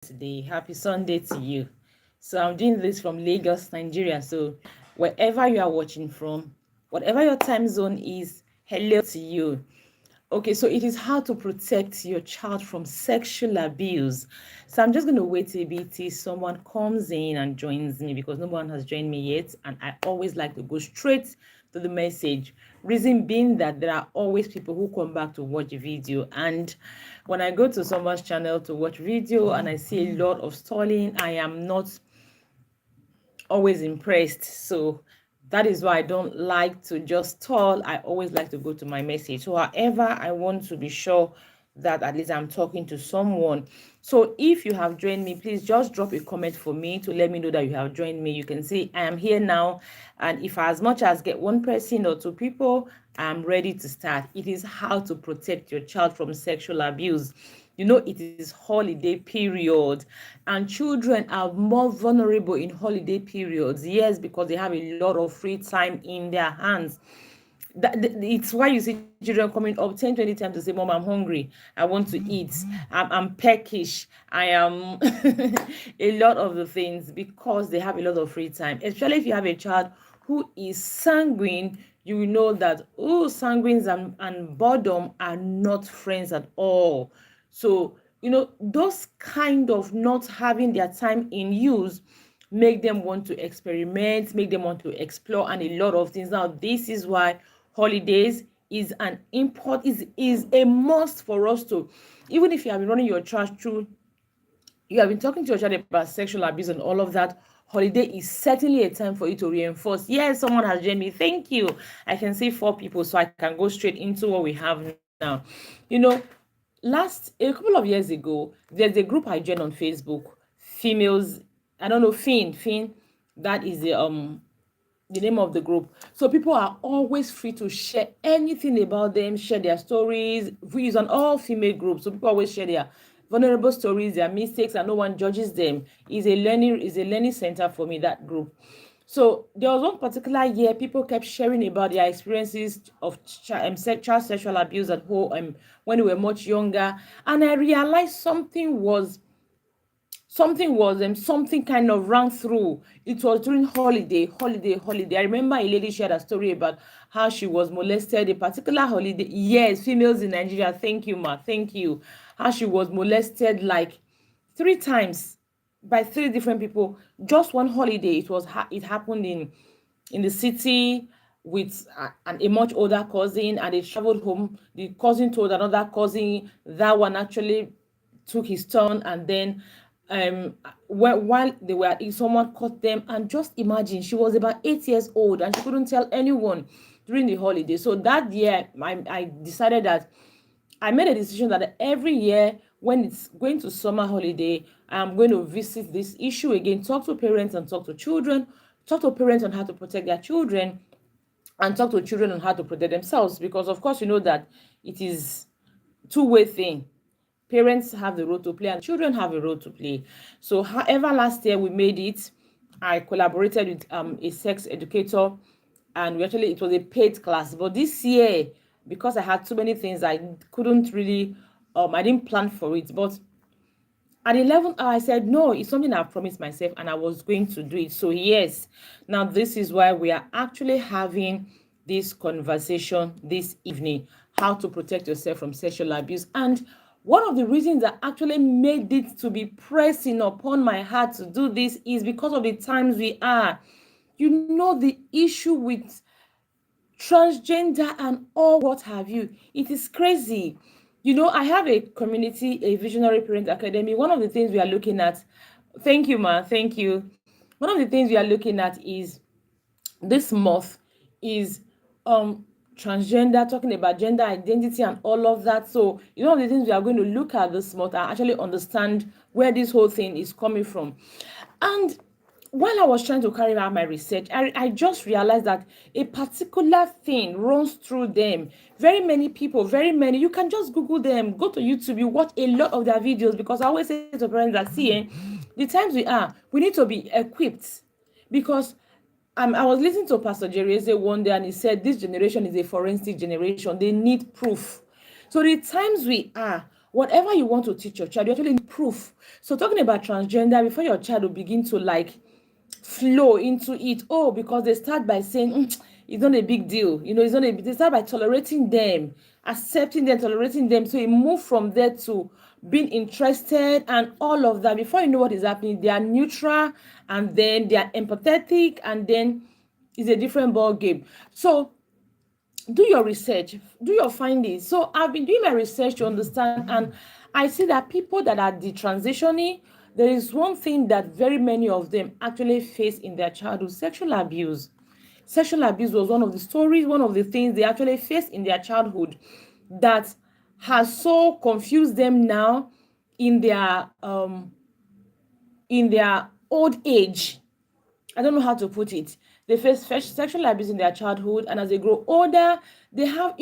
today. Happy Sunday to you. So I'm doing this from Lagos, Nigeria. So wherever you are watching from, whatever your time zone is, hello to you. Okay, so it is how to protect your child from sexual abuse. So I'm just going to wait a bit till someone comes in and joins me because no one has joined me yet. And I always like to go straight to the message. Reason being that there are always people who come back to watch video. And when I go to someone's channel to watch video and I see a lot of stalling, I am not always impressed. So that is why I don't like to just stall. I always like to go to my message. So however, I want to be sure that at least I'm talking to someone. So if you have joined me, please just drop a comment for me to let me know that you have joined me. You can see I am here now. And if as much as get one person or two people, I'm ready to start. It is how to protect your child from sexual abuse. You know, it is holiday period, and children are more vulnerable in holiday periods. Yes, because they have a lot of free time in their hands. It's why you see children coming up 10, 20 times to say, Mom, I'm hungry. I want to eat. I'm peckish. I am a lot of the things because they have a lot of free time. Especially if you have a child who is sanguine, you will know that, oh, sanguines and boredom are not friends at all. So, those kind of not having their time in use make them want to experiment, make them want to explore, and a lot of things. Now, this is why holidays is a must for us to, even if you have been running your church through, you have been talking to your child about sexual abuse and all of that, holiday is certainly a time for you to reinforce. Yes, someone has joined me. Thank you. I can see 4 people, so I can go straight into what we have now. A couple of years ago, there's a group I joined on Facebook, females. I don't know, Finn. That is the name of the group. So people are always free to share anything about them, share their stories. We use an all female group, so people always share their vulnerable stories, their mistakes, and no one judges them. Is a learning center for me, that group. So there was one particular year people kept sharing about their experiences of child sexual abuse at home when they were much younger, and I realized something kind of ran through. It was during holiday. I remember a lady shared a story about how she was molested a particular holiday. Yes, females in Nigeria, thank you, ma, thank you. How she was molested like 3 times by 3 different people. Just one holiday. It happened in the city with a much older cousin, and they traveled home. The cousin told another cousin, that one actually took his turn, and then while they were someone caught them. And just imagine, she was about 8 years old and she couldn't tell anyone during the holiday. So that year I decided that I made a decision that every year when it's going to summer holiday, I'm going to visit this issue again, talk to parents and talk to children, talk to parents on how to protect their children, and talk to children on how to protect themselves. Because of course, you know that it is two-way thing. Parents have the role to play and children have a role to play. So however, last year we made it. I collaborated with a sex educator, and it was a paid class. But this year, because I had too many things, I couldn't really I didn't plan for it. But at the 11th hour, I said, no, it's something I've promised myself and I was going to do it. So, yes, now this is why we are actually having this conversation this evening, how to protect yourself from sexual abuse. And one of the reasons that actually made it to be pressing upon my heart to do this is because of the times we are. You know, the issue with transgender and all what have you. It is crazy. I have a community, a visionary parent academy. One of the things we are looking at, thank you, ma, thank you. One of the things we are looking at is this month is transgender, talking about gender identity and all of that. So, one of the things we are going to look at this month and actually understand where this whole thing is coming from. And while I was trying to carry out my research, I just realized that a particular thing runs through them. Very many people, you can just Google them, go to YouTube, you watch a lot of their videos, because I always say to parents that, see, the times we need to be equipped. Because I was listening to Pastor Jerry one day, and he said this generation is a forensic generation. They need proof. So the times we are, whatever you want to teach your child, you actually need proof. So talking about transgender, before your child will begin to like flow into it, oh, because they start by saying, it's not a big deal, it's not a big, they start by tolerating them, accepting them, tolerating them. So it moved from there to being interested and all of that. Before you know what is happening, they are neutral, and then they are empathetic, and then it's a different ball game. So do your research, do your findings. So I've been doing my research to understand, and I see that people that are detransitioning, there is one thing that very many of them actually face in their childhood: sexual abuse. Sexual abuse was one of the stories, one of the things they actually faced in their childhood that has so confused them now in their old age. I don't know how to put it. They face sexual abuse in their childhood, and as they grow older, they have,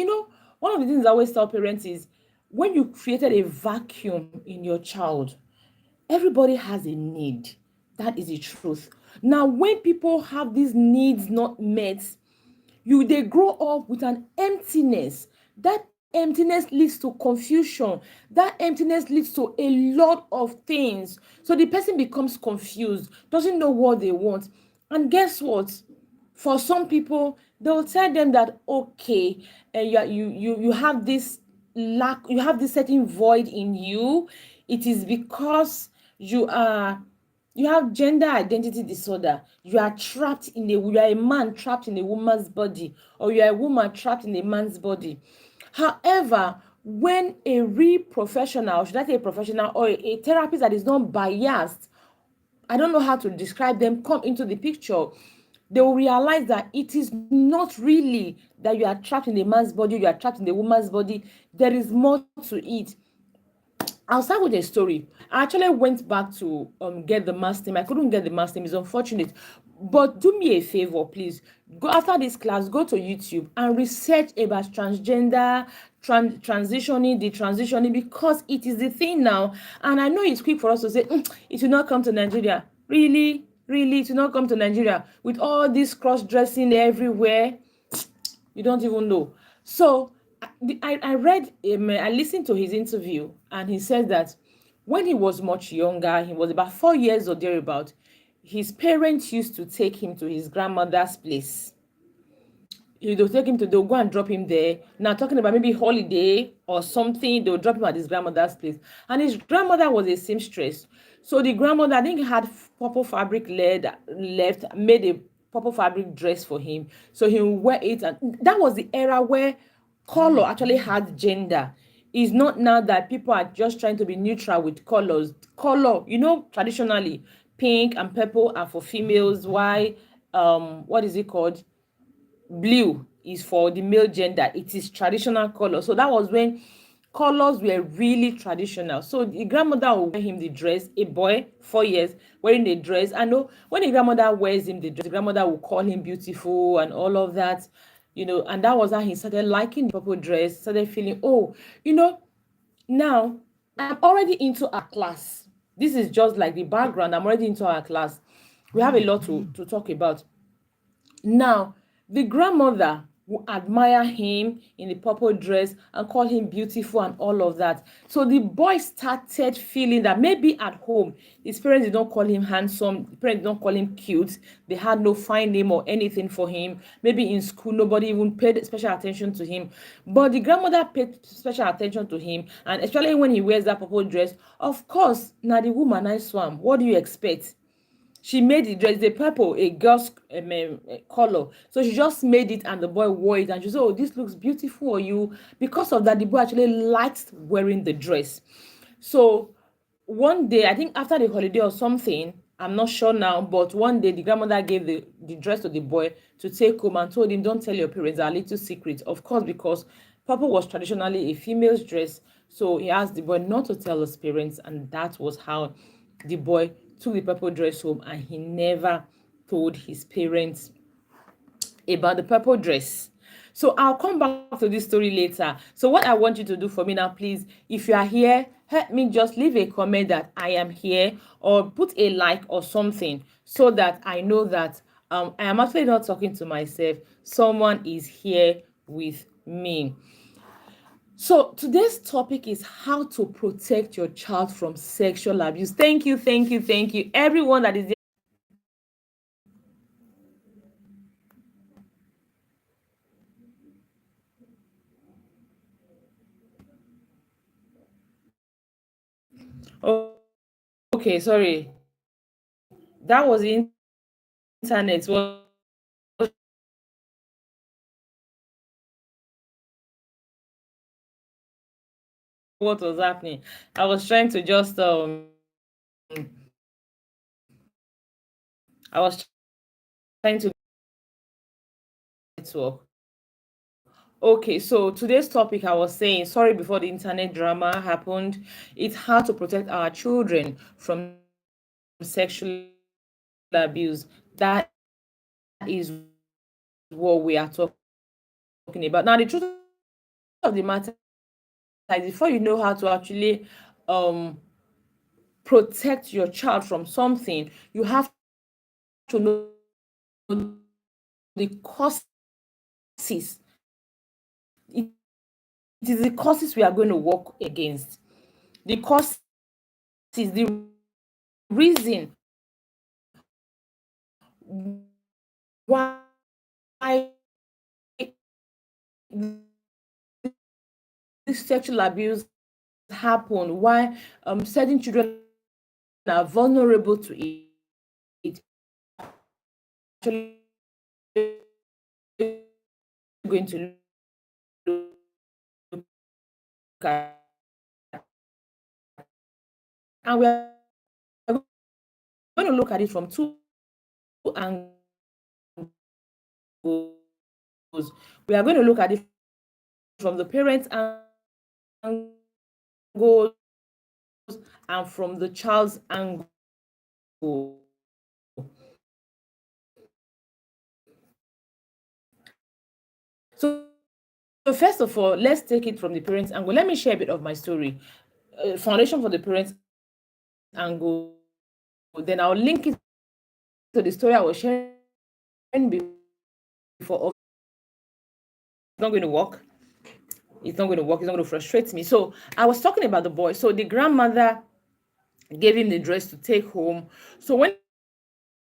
one of the things I always tell parents is, when you created a vacuum in your child, everybody has a need. That is the truth. Now, when people have these needs not met, they grow up with an emptiness. That emptiness leads to confusion. That emptiness leads to a lot of things. So the person becomes confused, doesn't know what they want. And guess what? For some people, they'll tell them that, okay, you have this lack, you have this certain void in you. It is because you have gender identity disorder. You are a man trapped in a woman's body, or you are a woman trapped in a man's body. However, when a real professional, should I say a professional, or a therapist that is not biased, I don't know how to describe them, come into the picture, they will realize that it is not really that you are trapped in a man's body, you are trapped in a woman's body. There is more to it. I'll start with a story. I actually went back to get the mass name. I couldn't get the mass name. It's unfortunate. But do me a favor, please. Go after this class, go to YouTube and research about transgender, transitioning, detransitioning, because it is the thing now. And I know it's quick for us to say, it will not come to Nigeria. Really? Really? It will not come to Nigeria with all this cross-dressing everywhere? You don't even know. So I read, I listened to his interview, and he said that when he was much younger, he was about 4 years or thereabout, his parents used to take him to his grandmother's place. They'll go and drop him there. Now, talking about maybe holiday or something, they'll drop him at his grandmother's place. And his grandmother was a seamstress. So the grandmother, I think, had purple fabric left, made a purple fabric dress for him. So he would wear it. And that was the era where color actually had gender. It's not now that people are just trying to be neutral with colors. Color, traditionally, pink and purple are for females. Why, what is it called? Blue is for the male gender. It is traditional color. So that was when colors were really traditional. So the grandmother will wear him the dress, a boy, 4 years, wearing the dress. I know when the grandmother wears him the dress, the grandmother will call him beautiful and all of that, and that was how he started liking the purple dress, started feeling, now I'm already into our class. This is just like the background. I'm already into our class. We have a lot to talk about. Now, the grandmother will admire him in the purple dress and call him beautiful and all of that. So the boy started feeling that maybe at home, his parents did not call him handsome, the parents did not call him cute, they had no fine name or anything for him. Maybe in school, nobody even paid special attention to him. But the grandmother paid special attention to him, and especially when he wears that purple dress. Of course, now the woman I swam. What do you expect? She made the dress a purple, a girl's color. So she just made it, and the boy wore it, and she said, oh, this looks beautiful on you. Because of that, the boy actually liked wearing the dress. So one day, I think after the holiday or something, I'm not sure now, but one day the grandmother gave the dress to the boy to take home and told him, don't tell your parents, our little secret. Of course, because purple was traditionally a female's dress. So he asked the boy not to tell his parents, and that was how the boy took the purple dress home, and he never told his parents about the purple dress. So I'll come back to this story later. So what I want you to do for me now, please, if you are here, help me just leave a comment that I am here, or put a like or something, so that I know that I am actually not talking to myself. Someone is here with me. So today's topic is how to protect your child from sexual abuse. Thank you, thank you, thank you. Everyone that is there. Oh, okay, sorry. That was the internet. What was happening? I was trying to just I was trying to network. Okay, so today's topic, I was saying, sorry, before the internet drama happened, it's how to protect our children from sexual abuse. That is what we are talking about. Now, the truth of the matter is, before you know how to actually um, protect your child from something, you have to know the causes. It is the causes we are going to work against. The causes, the reason why this sexual abuse happen, why certain children are vulnerable to it. Actually going to look at, and we are going to look at it from two angles. We are going to look at it from the parents' angle and from the child's angle. So first of all, let's take it from the parents' angle. Let me share a bit of my story. Foundation for the parents' angle. Then I'll link it to the story I was sharing before. It's not going to work. It's not going to work. It's not going to frustrate me. So I was talking about the boy. So the grandmother gave him the dress to take home. So when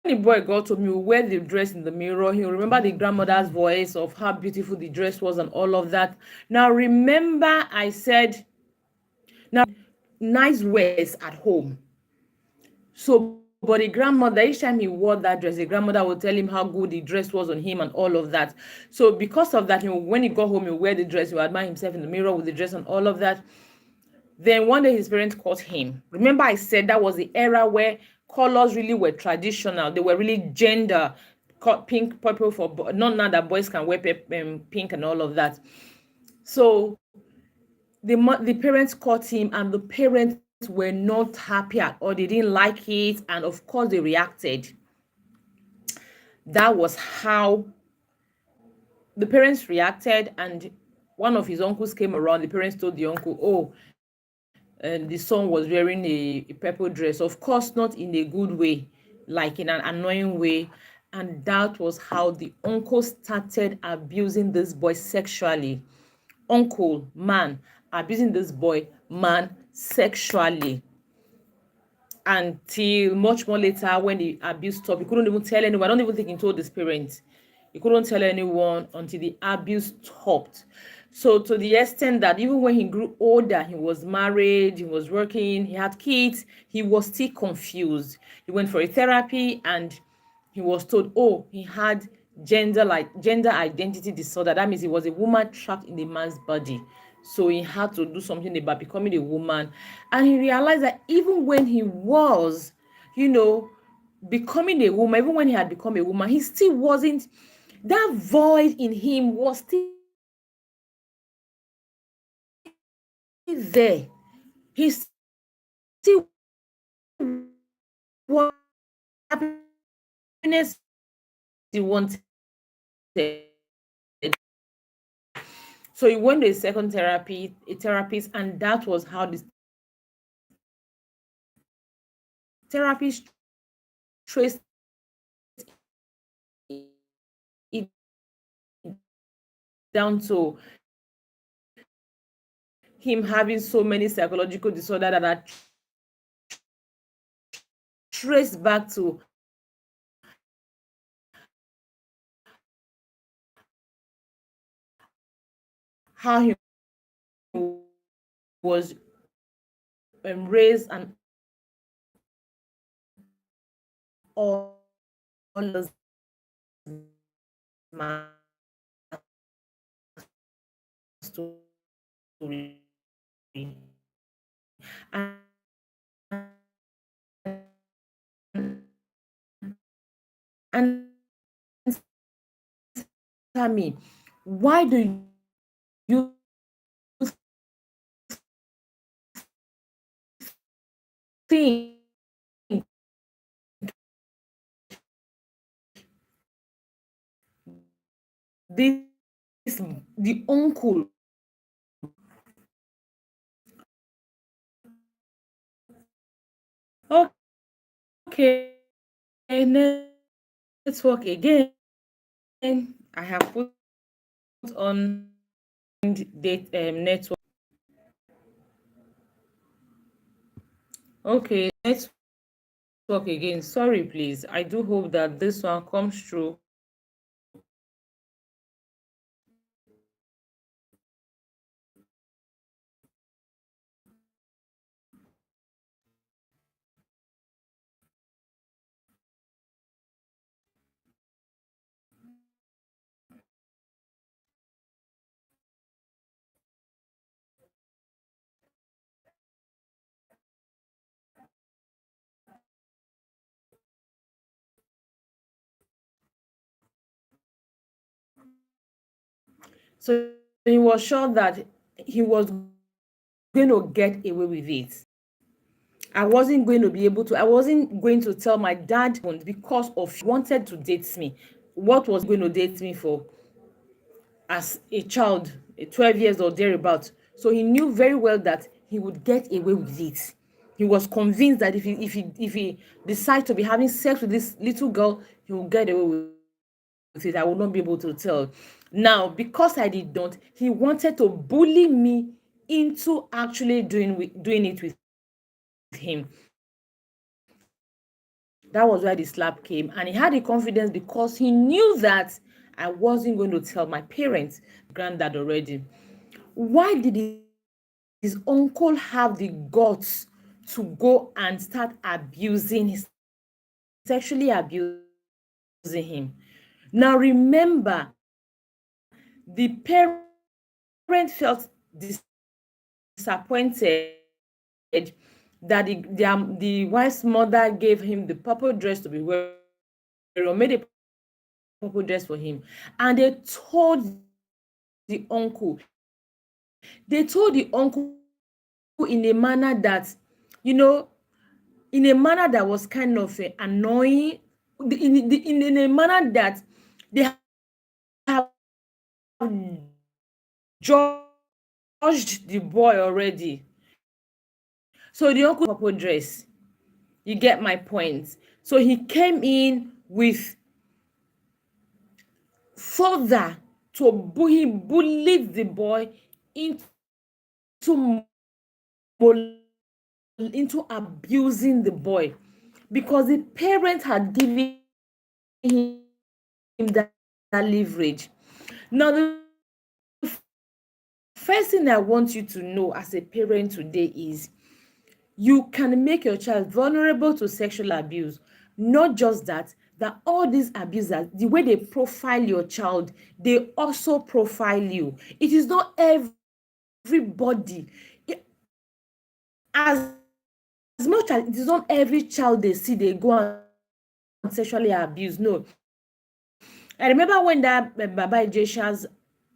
the boy got home, he will wear the dress in the mirror. He'll remember the grandmother's voice of how beautiful the dress was and all of that. Now, remember, I said, now, nice words at home. So, but the grandmother, each time he wore that dress, the grandmother would tell him how good the dress was on him and all of that. So, because of that, when he got home, he would wear the dress, he would admire himself in the mirror with the dress and all of that. Then one day his parents caught him. Remember, I said that was the era where colors really were traditional. They were really gender. Pink, purple for not now that boys can wear pink and all of that. So the parents caught him, and the parents were not happy at all. They didn't like it, and of course they reacted. That was how the parents reacted, and one of his uncles came around. The parents told the uncle, oh, and the son was wearing a purple dress, of course not in a good way, like in an annoying way. And that was how the uncle started abusing this boy sexually. Uncle man abusing this boy man sexually, until much more later when the abuse stopped. He couldn't even tell anyone. I don't even think he told his parents. He couldn't tell anyone until the abuse stopped. So to the extent that even when he grew older, he was married, he was working, he had kids, he was still confused. He went for a therapy and he was told, oh, he had gender identity disorder. That means he was a woman trapped in a man's body. So he had to do something about becoming a woman. And he realized that even when he was, you know, becoming a woman, even when he had become a woman, he still wasn't, that void in him was still there. He still was happiness he wanted. So he went to a second a therapist, and that was how this therapist traced it down to him having so many psychological disorders that are traced back to how he was raised and all those story. And tell me, why do you think this the uncle okay network again? I have put on date network. Okay, network again. Sorry, please. I do hope that this one comes through. So he was sure that he was going to get away with it. I wasn't going to tell my dad because of he wanted to date me. What was going to date me for as a child, 12 years or thereabout. So he knew very well that he would get away with it. He was convinced that if he decides to be having sex with this little girl, he will get away with it. I will not be able to tell. Now, because I did not, he wanted to bully me into actually doing it with him. That was where the slap came. And he had the confidence because he knew that I wasn't going to tell my parents, granddad already. Why did his uncle have the guts to go and start sexually abusing him? Now remember, the parent felt disappointed that the wife's mother gave him the purple dress to be wearing, or made a purple dress for him, and they told the uncle in a manner that, in a manner that was kind of annoying, in a manner that they have judged the boy already. So the uncle purple dress, you get my point. So he came in with further he bullied the boy into abusing the boy because the parent had given him that leverage. Now, the first thing I want you to know as a parent today is you can make your child vulnerable to sexual abuse. Not just that all these abusers, the way they profile your child, they also profile you. It is not everybody. As much as it is not every child they see, they go and sexually abuse. No. I remember when that Baba Ijesha's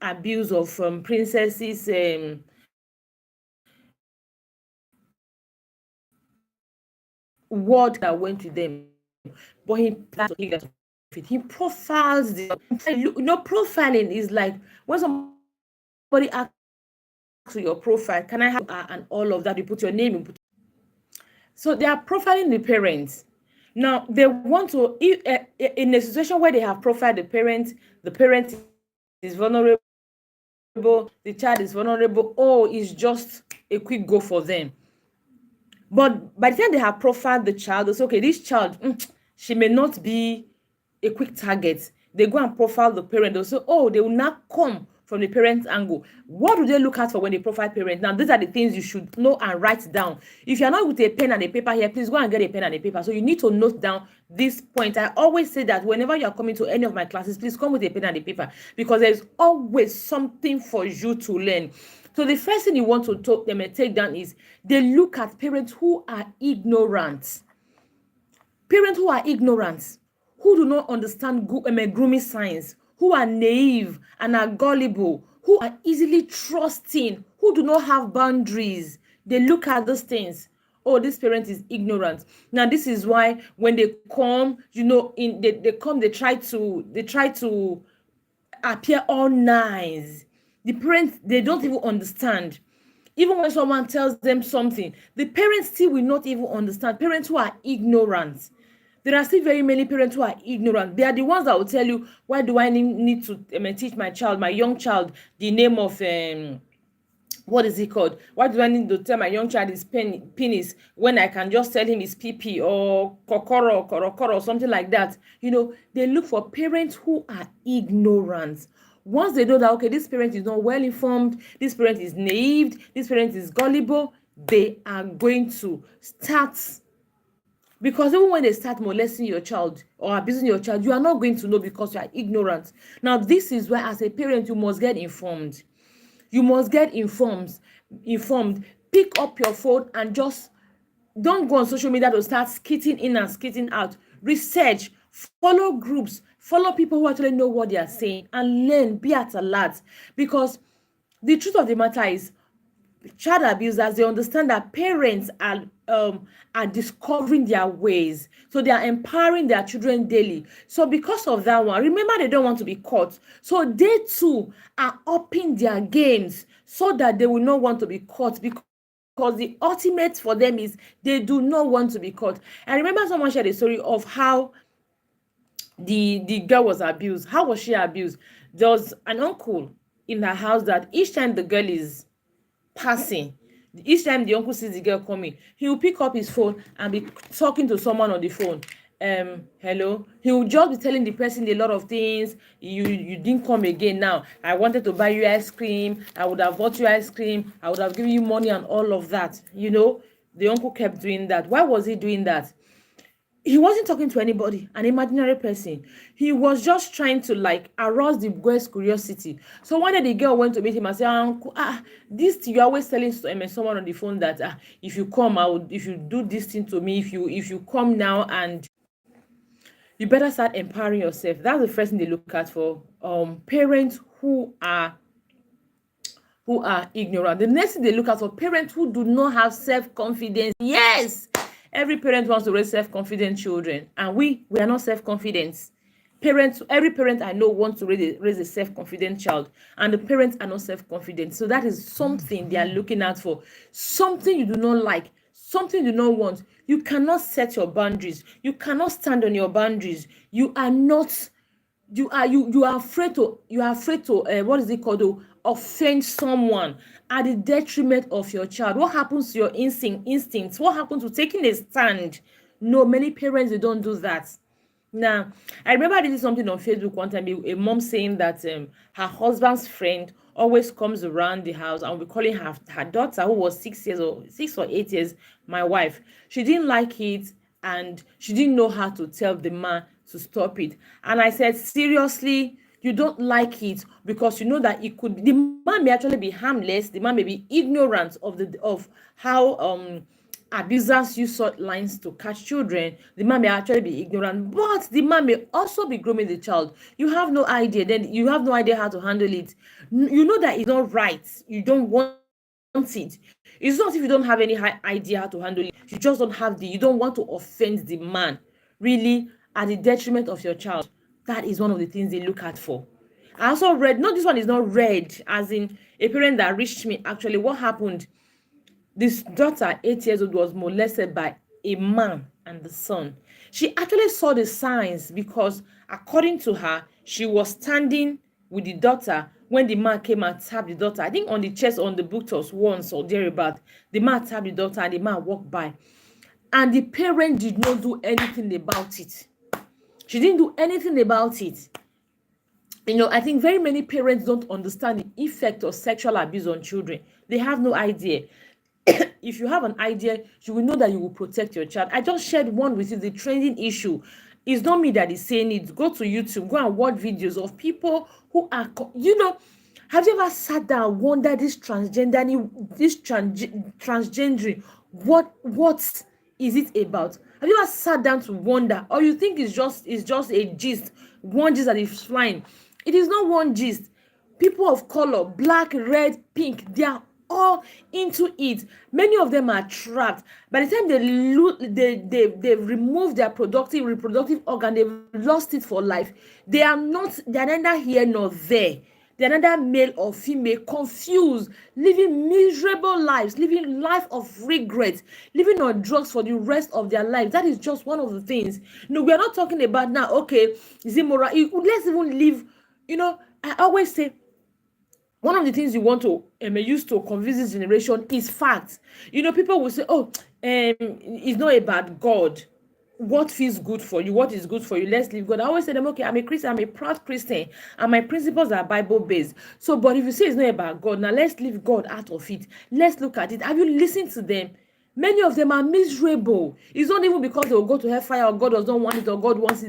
abuse of princesses word that went to them, but he plans to take that. He profiles profiling is like when somebody asks you your profile, can I have and all of that, you put your name in. So they are profiling the parents. Now they want to, in a situation where they have profiled the parent is vulnerable the child is vulnerable, oh, it's just a quick go for them. But by the time they have profiled the child, it's okay, this child, she may not be a quick target. They go and profile the parent. They'll say, oh, they will not come from the parent's angle. What do they look at for when they profile parent? Now, these are the things you should know and write down. If you're not with a pen and a paper here, please go and get a pen and a paper. So you need to note down this point. I always say that whenever you're coming to any of my classes, please come with a pen and a paper, because there's always something for you to learn. So the first thing you want to take down is they look at parents who are ignorant. Parents who are ignorant, who do not understand grooming signs, who are naive and are gullible, who are easily trusting, who do not have boundaries. They look at those things. Oh, this parent is ignorant. Now, this is why when they come, they try to appear all nice. The parents, they don't even understand. Even when someone tells them something, the parents still will not even understand. Parents who are ignorant. There are still very many parents who are ignorant. They are the ones that will tell you, why do I need to teach my young child, the name of, what is it called? Why do I need to tell my young child his penis when I can just tell him his pee or kokoro, or something like that? They look for parents who are ignorant. Once they know that, okay, this parent is not well informed, this parent is naive, this parent is gullible, they are going to start. Because even when they start molesting your child or abusing your child, you are not going to know because you are ignorant. Now, this is why as a parent, you must get informed. You must get informed. Pick up your phone and just don't go on social media to start skitting in and skitting out. Research, follow groups, follow people who actually know what they are saying, and learn, be at alert. Because the truth of the matter is, child abusers, they understand that parents are discovering their ways, so they are empowering their children daily. So because of that one, remember, they don't want to be caught, so they too are upping their games so that they will not want to be caught, because the ultimate for them is they do not want to be caught. I remember someone shared a story of how the girl was abused. How was she abused? There was an uncle in her house that each time the girl is passing, each time the uncle sees the girl coming, he will pick up his phone and be talking to someone on the phone. Hello. He will just be telling the person a lot of things. You didn't come again. Now I wanted to buy you ice cream. I would have bought you ice cream. I would have given you money and all of that. The uncle kept doing that. Why was he doing that? He wasn't talking to anybody, an imaginary person. He was just trying to arouse the girl's curiosity. So one day the girl went to meet him and said, Uncle, this you're always telling someone on the phone that if you come, if you do this thing to me, if you come now, and you better start empowering yourself. That's the first thing they look at for parents who are ignorant. The next thing they look at for parents who do not have self-confidence. Yes, every parent wants to raise self-confident children, and we are not self-confident. Every parent I know wants to raise a self-confident child, and the parents are not self-confident. So that is something they are looking out for. Something you do not like, something you do not want. You cannot set your boundaries. You cannot stand on your boundaries. You are afraid to what is it called, offend someone at the detriment of your child. What happens to your instincts? What happens to taking a stand? No, many parents, they don't do that. Now, I remember reading something on Facebook one time, a mom saying that her husband's friend always comes around the house, and we're calling her daughter, who was 6 or 8 years, my wife. She didn't like it, and she didn't know how to tell the man to stop it. And I said, seriously, you don't like it because you know that the man may actually be harmless, the man may be ignorant of how abusers use short lines to catch children. The man may actually be ignorant, but the man may also be grooming the child. You have no idea. Then you have no idea how to handle it. You know that it's not right. You don't want it. It's not if you don't have any idea how to handle it. You just you don't want to offend the man, really, at the detriment of your child. That is one of the things they look at for. I also read, no, this one is not read, as in a parent that reached me. Actually, what happened? This daughter, 8 years old, was molested by a man and the son. She actually saw the signs because, according to her, she was standing with the daughter when the man came and tapped the daughter, I think on the chest, on the buttocks once or thereabout, the man tapped the daughter and the man walked by. And the parent did not do anything about it. She didn't do anything about it. I think very many parents don't understand the effect of sexual abuse on children. They have no idea. If you have an idea, you will know that you will protect your child. I just shared one with you, the trending issue. It's not me that is saying it. Go to YouTube, go and watch videos of people who are, have you ever sat down and wondered this transgendering, what is it about? Have you ever sat down to wonder, or you think it's just a gist, one gist that is flying? It is not one gist. People of color, black, red, pink, they are all into it. Many of them are trapped. By the time they remove their reproductive organ, they've lost it for life. They are neither here nor there. They're neither male or female, confused, living miserable lives, living life of regret, living on drugs for the rest of their lives. That is just one of the things. No, we are not talking about now, okay, is it moral? Let's even live, I always say, one of the things you want to use to convince this generation is facts. People will say, it's not about God. What feels good for you? What is good for you? Let's leave God. I always say them, okay, I'm a Christian, I'm a proud Christian, and my principles are Bible-based. So, but if you say it's not about God, now let's leave God out of it. Let's look at it. Have you listened to them? Many of them are miserable. It's not even because they will go to hellfire or God does not want it or God wants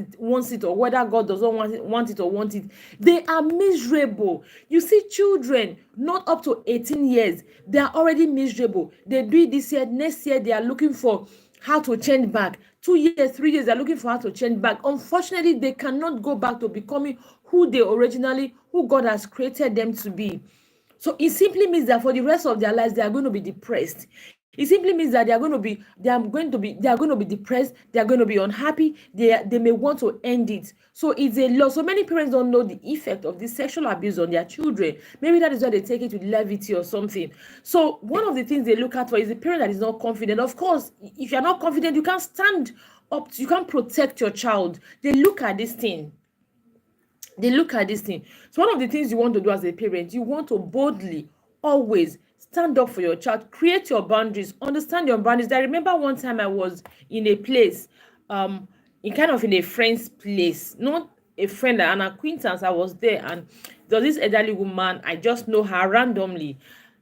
it or whether God does not want it or want it. They are miserable. You see children not up to 18 years, they are already miserable. They do it this year, next year they are looking for how to change back. 2 years, 3 years, they're looking for how to change back. Unfortunately, they cannot go back to becoming who God has created them to be. So it simply means that for the rest of their lives, they are going to be depressed. It simply means that they are going to be depressed, they are going to be unhappy, they may want to end it. So it's a loss. So many parents don't know the effect of this sexual abuse on their children. Maybe that is why they take it with levity or something. So one of the things they look at for is a parent that is not confident. Of course, if you're not confident, you can't stand up, you can't protect your child. They look at this thing. So one of the things you want to do as a parent, you want to boldly always stand up for your child, create your boundaries, understand your boundaries. I remember one time I was in a place, in a friend's place, not a friend, an acquaintance. I was there, and there was this elderly woman. I just know her randomly,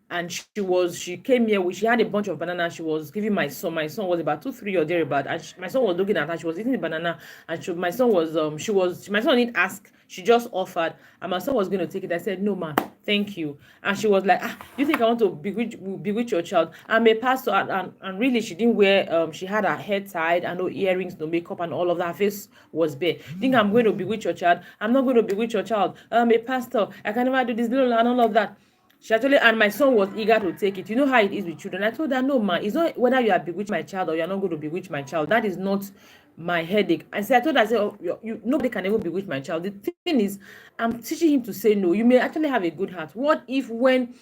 and she came here. She had a bunch of bananas. She was giving my son. My son was about 2, 3 or thereabout, and my son was looking at her. She was eating the banana, and my son didn't ask. She just offered, and my son was going to take it. I said, "No, ma, thank you." And she was like, "You think I want to bewitch your child?" I'm a pastor, and really, she didn't wear. She had her hair tied and no earrings, no makeup, and all of that. Her face was bare. Think I'm going to bewitch your child? I'm not going to bewitch your child. I'm a pastor. I can never do this, and all of that. She actually, and my son was eager to take it. You know how it is with children. I told her, "No, ma, it's not whether you are bewitch my child or you're not going to bewitch my child. That is not my headache." I told her, "Oh, nobody can ever bewitch my child. The thing is, I'm teaching him to say no. You may actually have a good heart. What if when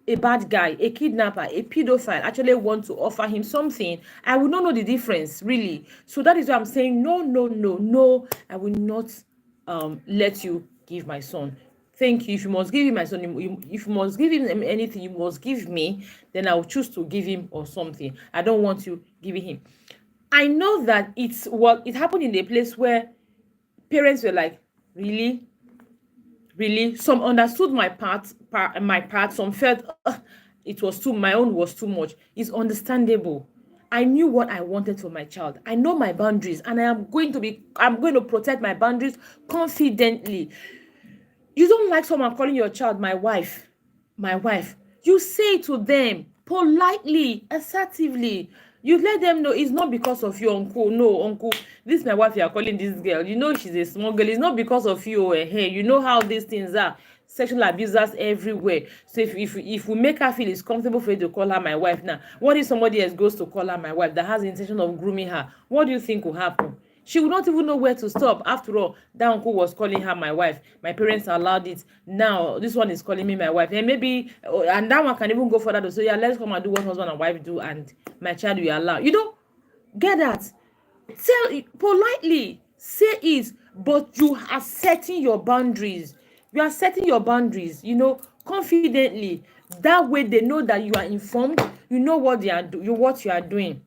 a bad guy, a kidnapper, a pedophile actually want to offer him something, I will not know the difference, really." So that is why I'm saying, no, I will not let you give my son. Thank you. If you must give him my son, if you must give him anything, you must give me. Then I will choose to give him or something. I don't want you giving him. I know that it happened in a place where parents were like, really? Some understood my part. Some felt my own was too much. It's understandable. I knew what I wanted for my child. I know my boundaries, and I'm going to protect my boundaries confidently. You don't like someone calling your child my wife. You say to them politely, assertively. You let them know it's not because of you, uncle. No, uncle, this is my wife you are calling this girl. You know she's a small girl. It's not because of you. Hey, you know how these things are. Sexual abusers everywhere. So if we make her feel it's comfortable for you to call her my wife now, what if somebody else goes to call her my wife that has the intention of grooming her? What do you think will happen? She would not even know where to stop. After all, that uncle was calling her my wife. My parents allowed it. Now, this one is calling me my wife. And maybe, and that one can even go further to say, yeah, let's come and do what husband and wife do, and my child will allow. You know, get that? Tell politely, say it, but you are setting your boundaries. You are setting your boundaries, confidently. That way they know that you are informed, you know what what you are doing.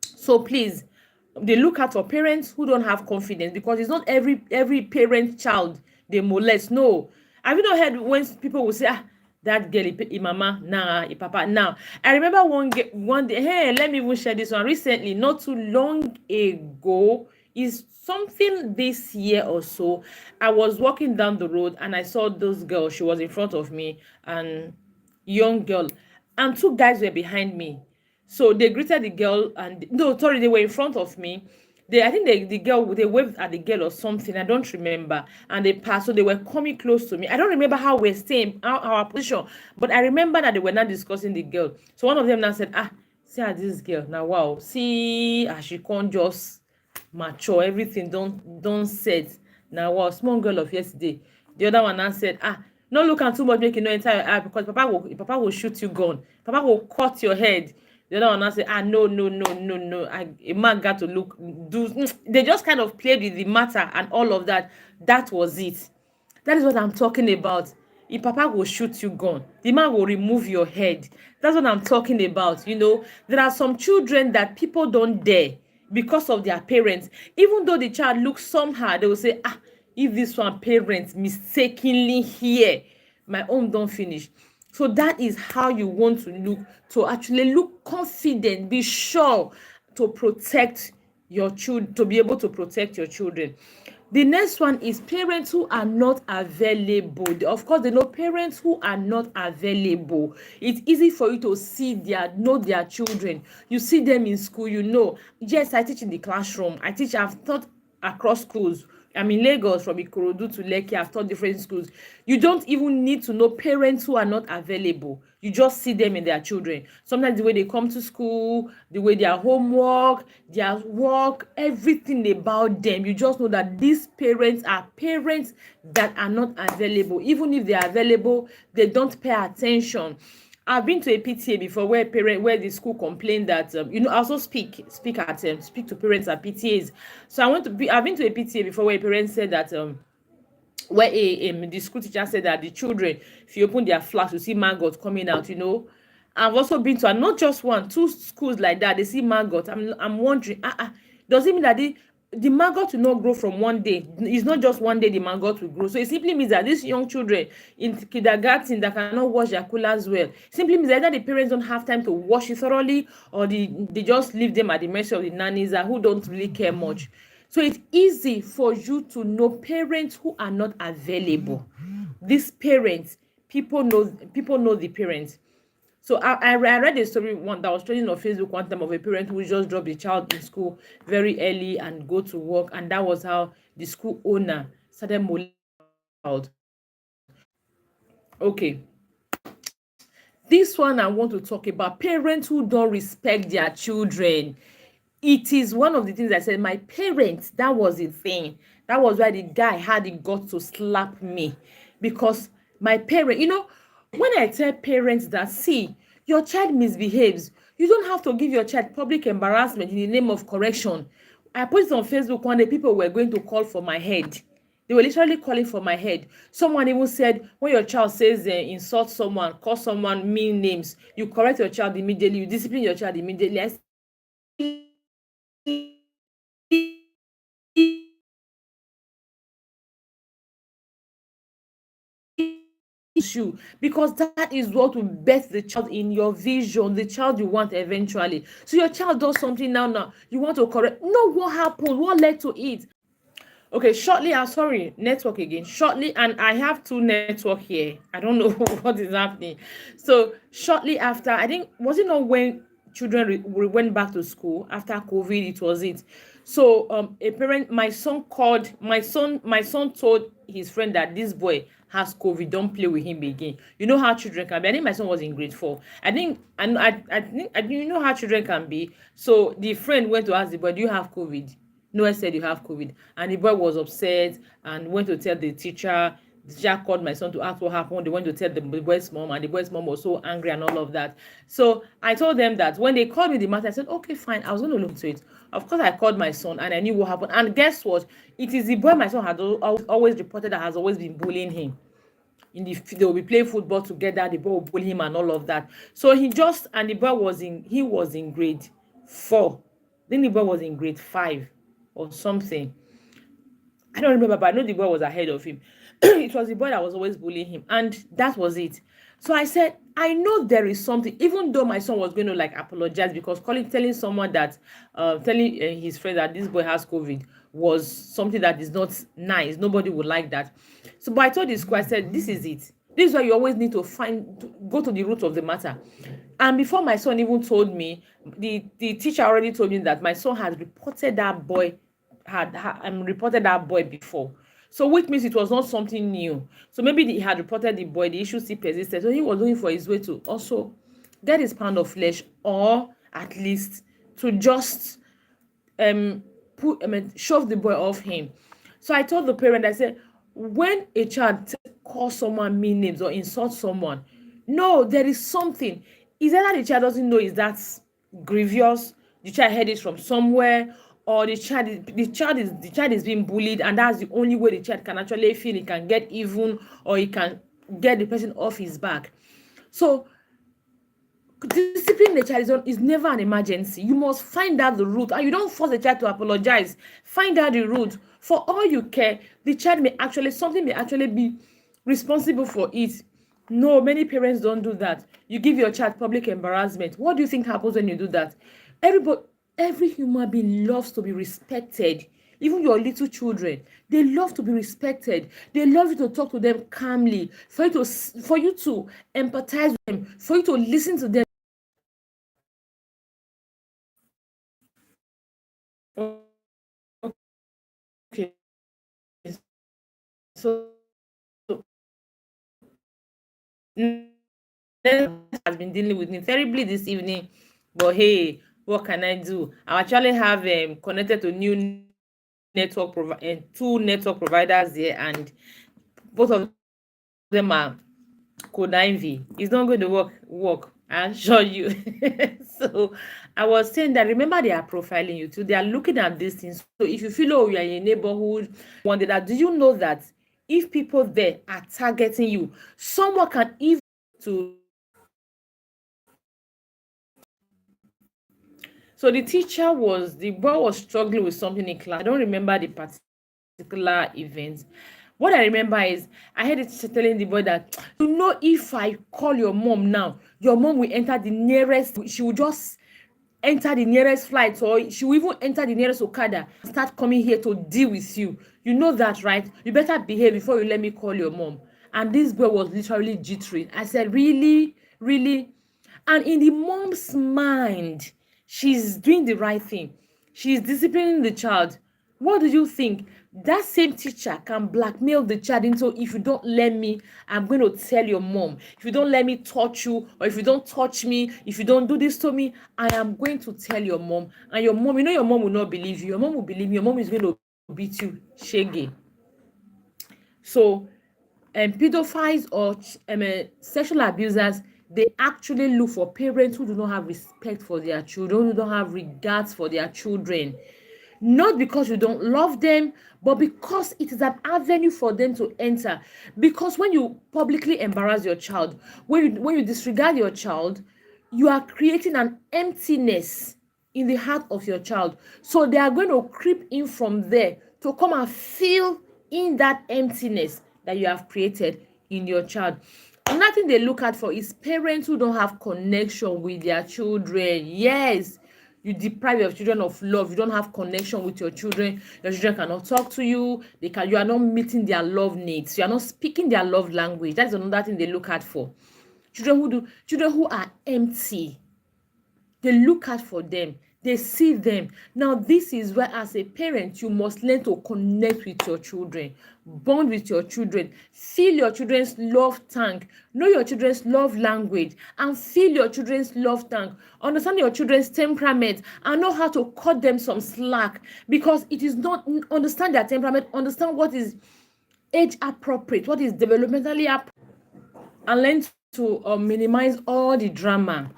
So please, they look at for parents who don't have confidence, because it's not every parent child they molest. No. Have you not heard when people will say, that girl, mama, nah, papa, now? I remember one day, hey, let me even share this one recently, not too long ago, is something this year or so. I was walking down the road and I saw those girls. She was in front of me, and young girl, and two guys were behind me. So they greeted the girl, and no, sorry, they were in front of me. I think the girl, they waved at the girl or something. I don't remember. And they passed, so they were coming close to me. I don't remember how we're staying, our position, but I remember that they were not discussing the girl. So one of them now said, see how this girl now, wow, see how she can't just mature, everything don't set. Now, wow, small girl of yesterday. The other one now said, no look at too much, make you no enter your eye, because papa will shoot you gun. Papa will cut your head. The other one now say, no, no, no, no, no. A man got to look, they just kind of played with the matter and all of that. That was it. That is what I'm talking about. If papa will shoot you gun, the man will remove your head. That's what I'm talking about. There are some children that people don't dare because of their parents. Even though the child looks somehow, they will say, if this one parents mistakenly hear, my own don't finish. So that is how you want to look, to actually look confident, be sure to protect your children, to be able to protect your children. The next one is parents who are not available. Of course, they know parents who are not available. It's easy for you to know their children. You see them in school, yes, I teach in the classroom. I've taught across schools. I'm in Lagos, from Ikorodu to Lekki. I've taught different schools. You don't even need to know parents who are not available. You just see them in their children. Sometimes the way they come to school, the way their homework, their work, everything about them. You just know that these parents are parents that are not available. Even if they are available, they don't pay attention. I've been to a PTA before where the school complained that I also speak to parents at PTAs. So I've been to a PTA before where parents said that where the school teacher said that the children, if you open their flags, you see maggots coming out. I've also been to, and not just one, two schools like that. They see maggots. I'm wondering, does it mean that the maggot will not grow from one day? It's not just one day the maggot will grow. So it simply means that these young children in kindergarten that cannot wash their coolers well, simply means that either the parents don't have time to wash it thoroughly, or they just leave them at the mercy of the nannies who don't really care much. So it's easy for you to know parents who are not available. These parents, people know the parents. So I read a story that was trending on Facebook one time, of a parent who just dropped the child in school very early and go to work, and that was how the school owner started molesting the child. Okay. This one I want to talk about parents who don't respect their children. It is one of the things I said, my parents, that was the thing. That was why the guy had the guts to slap me, because my parent, when I tell parents that, see, your child misbehaves, you don't have to give your child public embarrassment in the name of correction. I put it on Facebook one day, people were going to call for my head. They were literally calling for my head. Someone even said, when your child says insult someone, call someone mean names, you correct your child immediately, you discipline your child immediately. I you, because that is what will birth the child in your vision, the child you want eventually. So your child does something now you want to correct. No, what happened? What led to it? Okay, shortly, sorry, network again. Shortly, and I have two network here. I don't know what is happening. So shortly after, I think, was it not when children went back to school after COVID? It was it. So a parent, my son told his friend that this boy has COVID, don't play with him again. You know how children can be. I think my son was in grade 4. I think you know how children can be. So the friend went to ask the boy, do you have COVID? Noah said you have COVID, and the boy was upset and went to tell the teacher. The teacher called my son to ask what happened. They went to tell the boy's mom, and the boy's mom was so angry and all of that. So I told them that when they called me the matter, I said, okay, fine, I was going to look into it. Of course, I called my son and I knew what happened. And guess what? It is the boy my son had always reported that has always been bullying him. They will be playing football together, the boy will bully him and all of that. So the boy was in grade 4. Then the boy was in grade 5 or something. I don't remember, but I know the boy was ahead of him. It was the boy that was always bullying him, and that was it. So I said, I know there is something, even though my son was going to like apologize, because telling someone that, telling his friend that this boy has COVID was something that is not nice. Nobody would like that. So, but I told the school, I said, this is it. This is why you always need to go to the root of the matter. And before my son even told me, the teacher already told me that my son had reported that boy before. So which means it was not something new. So maybe he had reported the boy, the issue still persisted. So he was looking for his way to also get his pound of flesh, or at least to just shove the boy off him. So I told the parent, I said, when a child calls someone mean names or insults someone, no, there is something. Is either the child doesn't know is that grievous, the child heard it from somewhere, or the child is being bullied, and that's the only way the child can actually feel he can get even, or he can get the person off his back. So disciplining the child is never an emergency. You must find out the root, and you don't force the child to apologize. Find out the root. For all you care, the child something may actually be responsible for it. No, many parents don't do that. You give your child public embarrassment. What do you think happens when you do that? Every human being loves to be respected. Even your little children, they love to be respected. They love you to talk to them calmly, for you to empathize with them, for you to listen to them. Okay. So has been dealing with me terribly this evening, but hey, what can I do? I actually have connected to new two network providers here, and both of them are code 9V. It's not going to work. I assure you. So I was saying that, remember, they are profiling you too. They are looking at these things. So if you feel, oh, you are in a neighborhood, wonder that, do you know that if people there are targeting you, someone can even to. So the boy was struggling with something in class. I don't remember the particular event. What I remember is I heard it telling the boy that, if I call your mom now, your mom will enter the nearest, she will just enter the nearest flight, or she will even enter the nearest Okada and start coming here to deal with you. You know that, right? You better behave before you let me call your mom. And this boy was literally jittering. I said, really? Really? And in the mom's mind, she's doing the right thing. She's disciplining the child. What do you think? That same teacher can blackmail the child into, if you don't let me, I'm going to tell your mom. If you don't let me touch you, or if you don't touch me, if you don't do this to me, I am going to tell your mom. And your mom, your mom will not believe you. Your mom will believe you. Your mom is going to beat you. Shege. So, pedophiles or sexual abusers, they actually look for parents who do not have respect for their children, who don't have regards for their children. Not because you don't love them, but because it is an avenue for them to enter. Because when you publicly embarrass your child, when you disregard your child, you are creating an emptiness in the heart of your child. So they are going to creep in from there to come and fill in that emptiness that you have created in your child. Another thing they look at for is parents who don't have connection with their children. Yes, you deprive your children of love. You don't have connection with your children. Your children cannot talk to you. You are not meeting their love needs. You are not speaking their love language. That's another thing they look at for. Children who are empty. They look out for them. They see them. Now, this is where, as a parent, you must learn to connect with your children, bond with your children, fill your children's love tank, know your children's love language, and fill your children's love tank. Understand your children's temperament and know how to cut them some slack, because it is not understand their temperament, understand what is age appropriate, what is developmentally appropriate, and learn to minimize all the drama.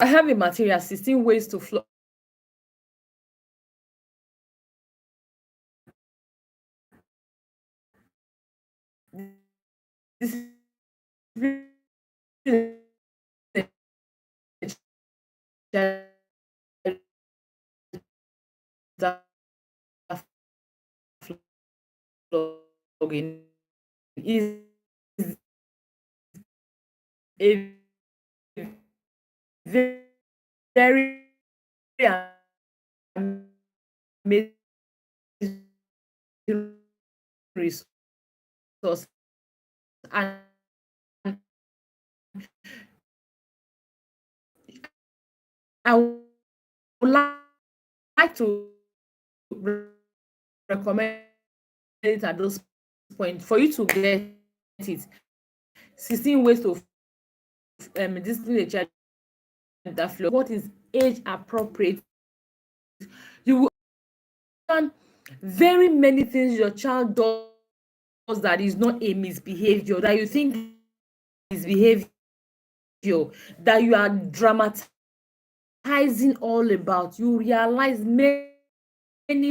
I have a material, 16 ways to flog. This flogging is a very amazing resource, and I would like to recommend it at this point for you to get it. 16 ways to discipline a child that flow. What is age appropriate? You will understand very many things your child does that is not a misbehavior, that you think is behavior, that you are dramatizing all about. You realize many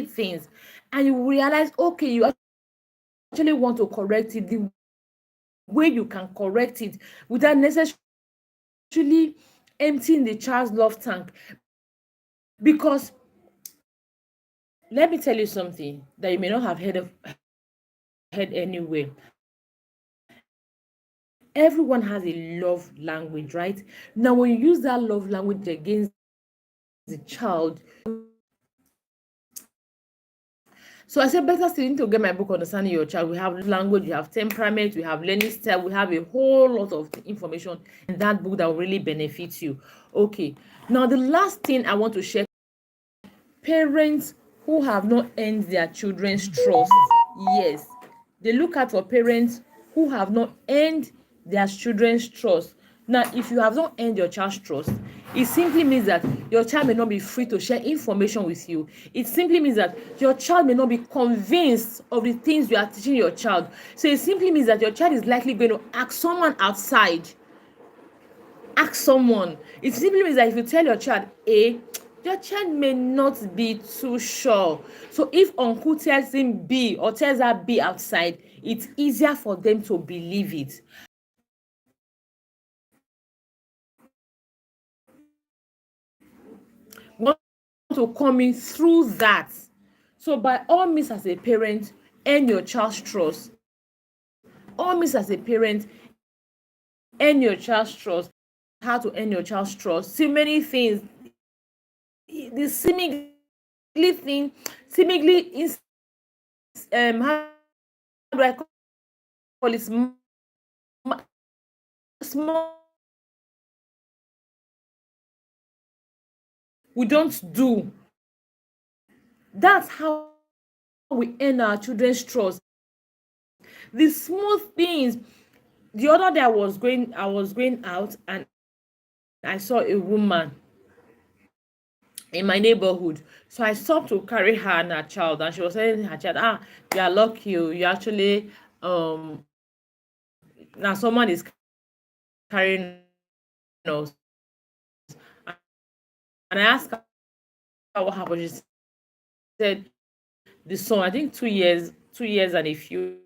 things, and you realize, okay, you actually want to correct it. The way you can correct it without necessarily emptying the child's love tank. Because let me tell you something that you may not have heard anywhere. Everyone has a love language, right? Now, when you use that love language against the child, so I said, better still, you need to get my book, Understanding Your Child. We have language, we have temperament, we have learning style, we have a whole lot of information in that book that will really benefit you. Okay, now the last thing I want to share: parents who have not earned their children's trust. Yes, they look out for parents who have not earned their children's trust. Now, if you have not earned your child's trust, it simply means that your child may not be free to share information with you. It simply means that your child may not be convinced of the things you are teaching your child. So it simply means that your child is likely going to ask someone outside. It simply means that if you tell your child A, your child may not be too sure. So if uncle tells him B or tells her B outside, it's easier for them to believe it. Want to come in through that. So by all means, as a parent, earn your child's trust. All means, as a parent, earn your child's trust. How to earn your child's trust? See, many things. The seemingly how do I call it, small, we don't do. That's how we earn our children's trust. The small things. The other day I was going out, and I saw a woman in my neighborhood. So I stopped to carry her and her child, and she was telling her child, you are lucky, you actually now someone is carrying us. And I asked her what happened. She said the son, I think 2 years and a few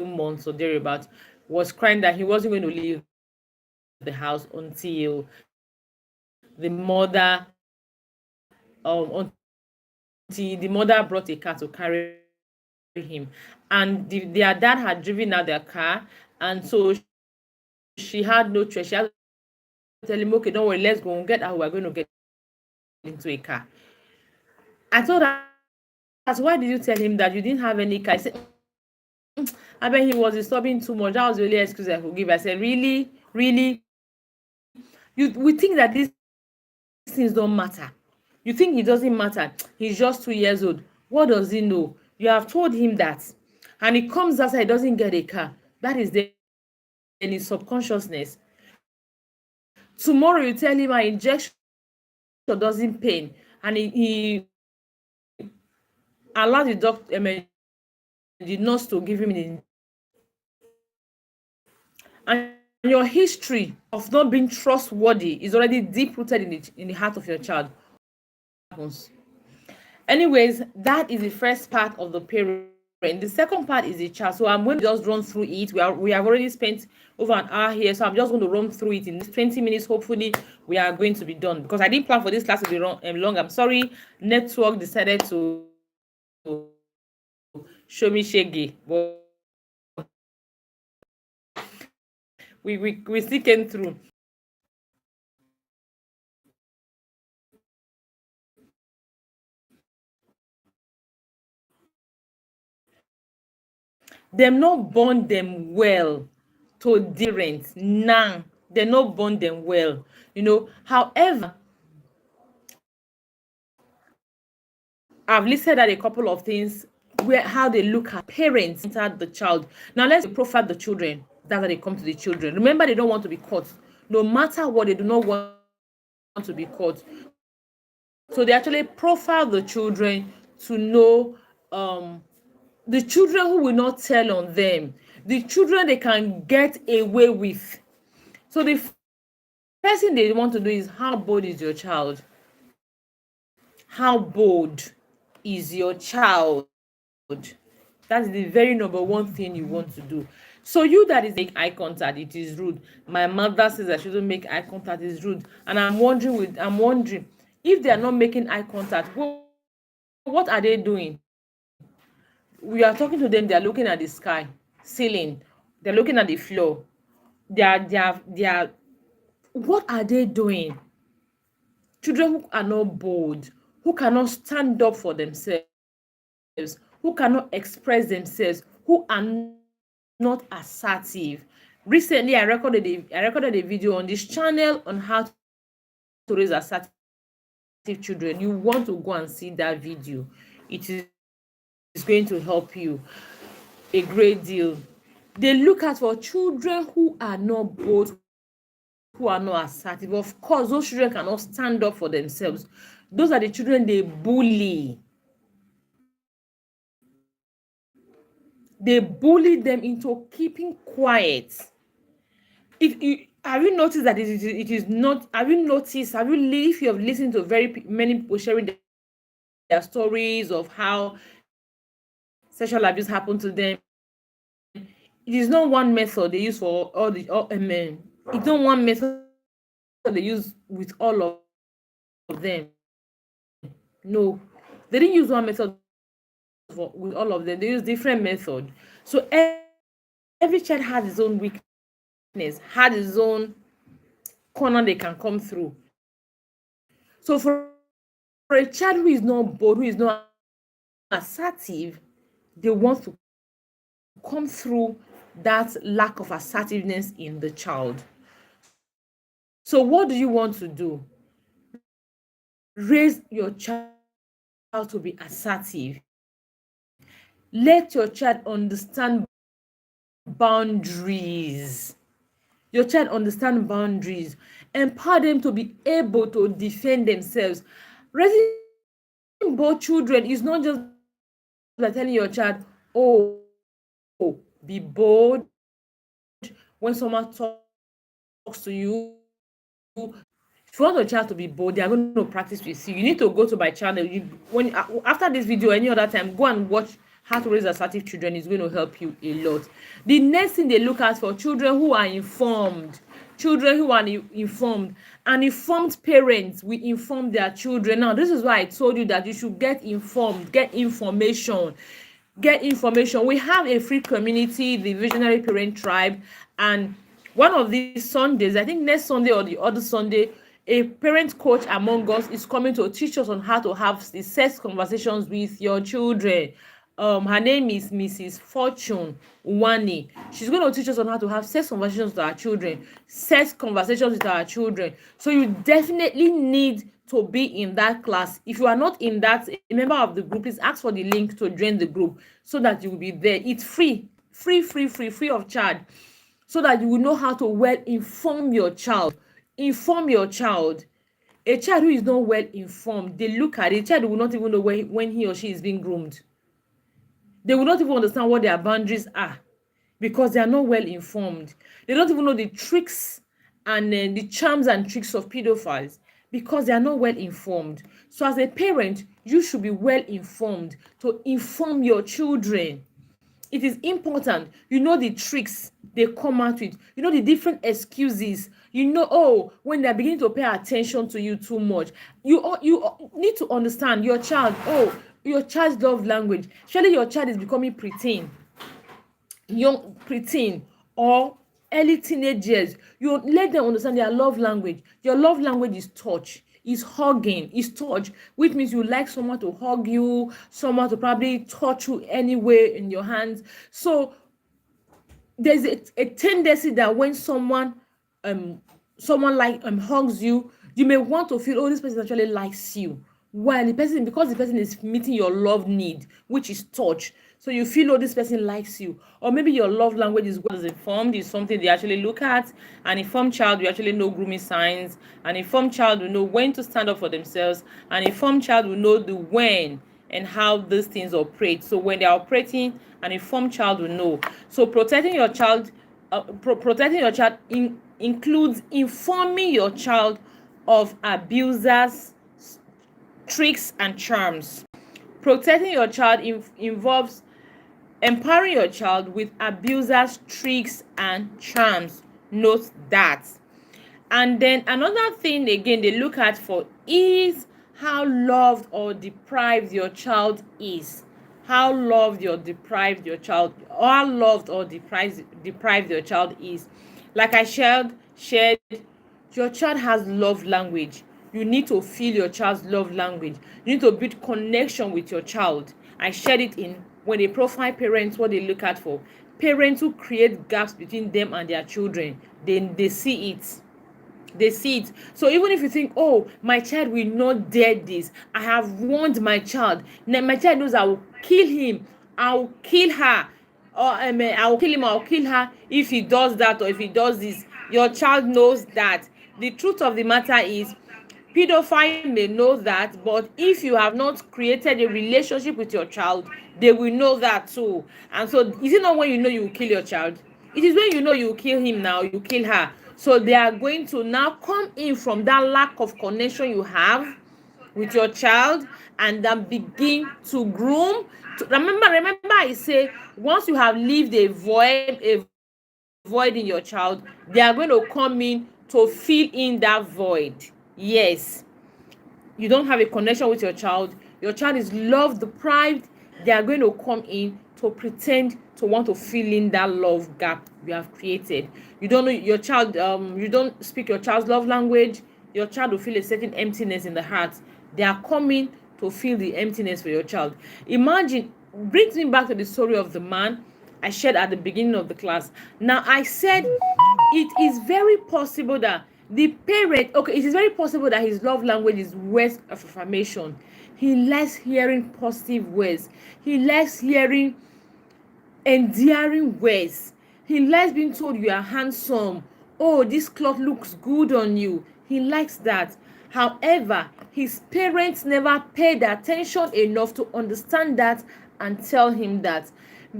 months or thereabout, was crying that he wasn't going to leave the house until the mother until the mother brought a car to carry him. And their dad had driven out their car, and so she had no choice. She had to tell him, okay, don't worry, let's go and get out. We're going to get into a car. I told her, why did you tell him that you didn't have any car? I said, I bet he was disturbing too much. That was the only excuse I could give. I said, really? We think that these things don't matter. You think he doesn't matter. He's just 2 years old. What does he know? You have told him that. And he comes outside, he doesn't get a car. That is there in his subconsciousness. Tomorrow you tell him an injection doesn't pain, and he allows the doctor the nurse to give him the, and your history of not being trustworthy is already deep rooted in the heart of your child. Anyways, that is the first part of the parent. The second part is the child. So I'm going to just run through it. We have already spent over an hour here, so I'm just going to run through it in 20 minutes. Hopefully, we are going to be done because I didn't plan for this class to be long. I'm sorry, network decided to show me shaggy, but we still came through. Them not born them well to different. Nah, they not born them well. However, I've listed out a couple of things where how they look at parents inside the child. Now let's profile the children. That's how they come to the children. Remember, they don't want to be caught. No matter what, they do not want to be caught. So they actually profile the children to know the children who will not tell on them, the children they can get away with. So the first thing they want to do is, how bold is your child? How bold is your child? That's the very number one thing you want to do. So you that is make eye contact, it is rude. My mother says I shouldn't make eye contact, is rude. And I'm wondering if they are not making eye contact, what are they doing? We are talking to them, they are looking at the sky, ceiling, they're looking at the floor. They are what are they doing? Children who are not bold, who cannot stand up for themselves, who cannot express themselves, who are not assertive. Recently, I recorded a video on this channel on how to raise assertive children. You want to go and see that video. It is going to help you a great deal. They look at for children who are not bold, who are not assertive. Of course, those children cannot stand up for themselves. Those are the children they bully. They bully them into keeping quiet. Have you noticed that it is not? Have you noticed? If you have listened to very many people sharing their stories of how sexual abuse happened to them, it is not one method they use for all men. It's not one method they use with all of them. No, they didn't use one method with all of them. They use different method. So every child has his own weakness, has his own corner they can come through. So for a child who is not bold, who is not assertive, they want to come through that lack of assertiveness in the child. So what do you want to do? Raise your child to be assertive. Let your child understand boundaries. Your child understand boundaries. Empower them to be able to defend themselves. Raising both children is not just by telling your child, oh, be bold when someone talks to you. If you want your child to be bold, they are going to practice with you. You need to go to my channel. After this video, any other time, go and watch how to raise assertive children. Is going to help you a lot. The next thing they look at for children who are informed. Children who are informed, and informed parents will inform their children. Now, this is why I told you that you should get informed, get information. We have a free community, the Visionary Parent Tribe, and one of these Sundays, I think next Sunday or the other Sunday, a parent coach among us is coming to teach us on how to have the sex conversations with your children. Her name is Mrs. Fortune Wani. She's going to teach us on how to have sex conversations with our children. So you definitely need to be in that class. If you are not in that, a member of the group, please ask for the link to join the group so that you will be there. It's free of charge, so that you will know how to well inform your child. Inform your child. A child who is not well informed, they look at it, a child will not even know when he or she is being groomed. They will not even understand what their boundaries are because they are not well informed. They don't even know the tricks and the charms and tricks of pedophiles because they are not well informed. So as a parent, you should be well informed to inform your children. It is important. You know the tricks they come out with. You know the different excuses. You know, oh, when they're beginning to pay attention to you too much. You need to understand your child. Oh, your child's love language. Surely your child is becoming preteen, young preteen, or early teenagers. You let them understand their love language. Your love language is touch, is hugging, is touch, which means you like someone to hug you, someone to probably touch you anywhere in your hands. So there's a tendency that when someone like hugs you, you may want to feel, oh, this person actually likes you, while because the person is meeting your love need, which is touch. So you feel, oh, this person likes you. Or maybe your love language is well informed, is something they actually look at. An informed child will actually know grooming signs. An informed child will know when to stand up for themselves. An informed child will know the when and how these things operate. So when they're operating, an informed child will know. So protecting your child includes informing your child of abusers, tricks, and charms. Protecting your child involves empowering your child with abusers, tricks, and charms. Note that. And then another thing again they look at for is how loved or deprived your child is. How loved or deprived your child, or how loved or deprived your child is. Like I shared, your child has love language. You need to feel your child's love language. You need to build connection with your child. I shared it in when they profile parents, what they look at for. Parents who create gaps between them and their children, then they see it. They see it. So even if you think, oh, my child will not dare this, I have warned my child. Now my child knows I will kill him, I will kill her, or I will kill him, I will kill her if he does that or if he does this. Your child knows that. The truth of the matter is, pedophile may know that, but if you have not created a relationship with your child, they will know that too. And so is it not when you know you will kill your child? It is when you know you will kill him, now you kill her. So they are going to now come in from that lack of connection you have with your child and then begin to groom. Remember I say, once you have lived a void in your child, they are going to come in to fill in that void. Yes, you don't have a connection with your child is love deprived. They are going to come in to pretend to want to fill in that love gap you have created. You don't know your child, you don't speak your child's love language. Your child will feel a certain emptiness in the heart. They are coming to fill the emptiness for your child. Imagine, brings me back to the story of the man I shared at the beginning of the class. Now I said it is very possible that the parent, it is very possible that his love language is words of affirmation. He likes hearing positive words. He likes hearing endearing words. He likes being told you are handsome. Oh, this cloth looks good on you. He likes that. However, his parents never paid attention enough to understand that and tell him that.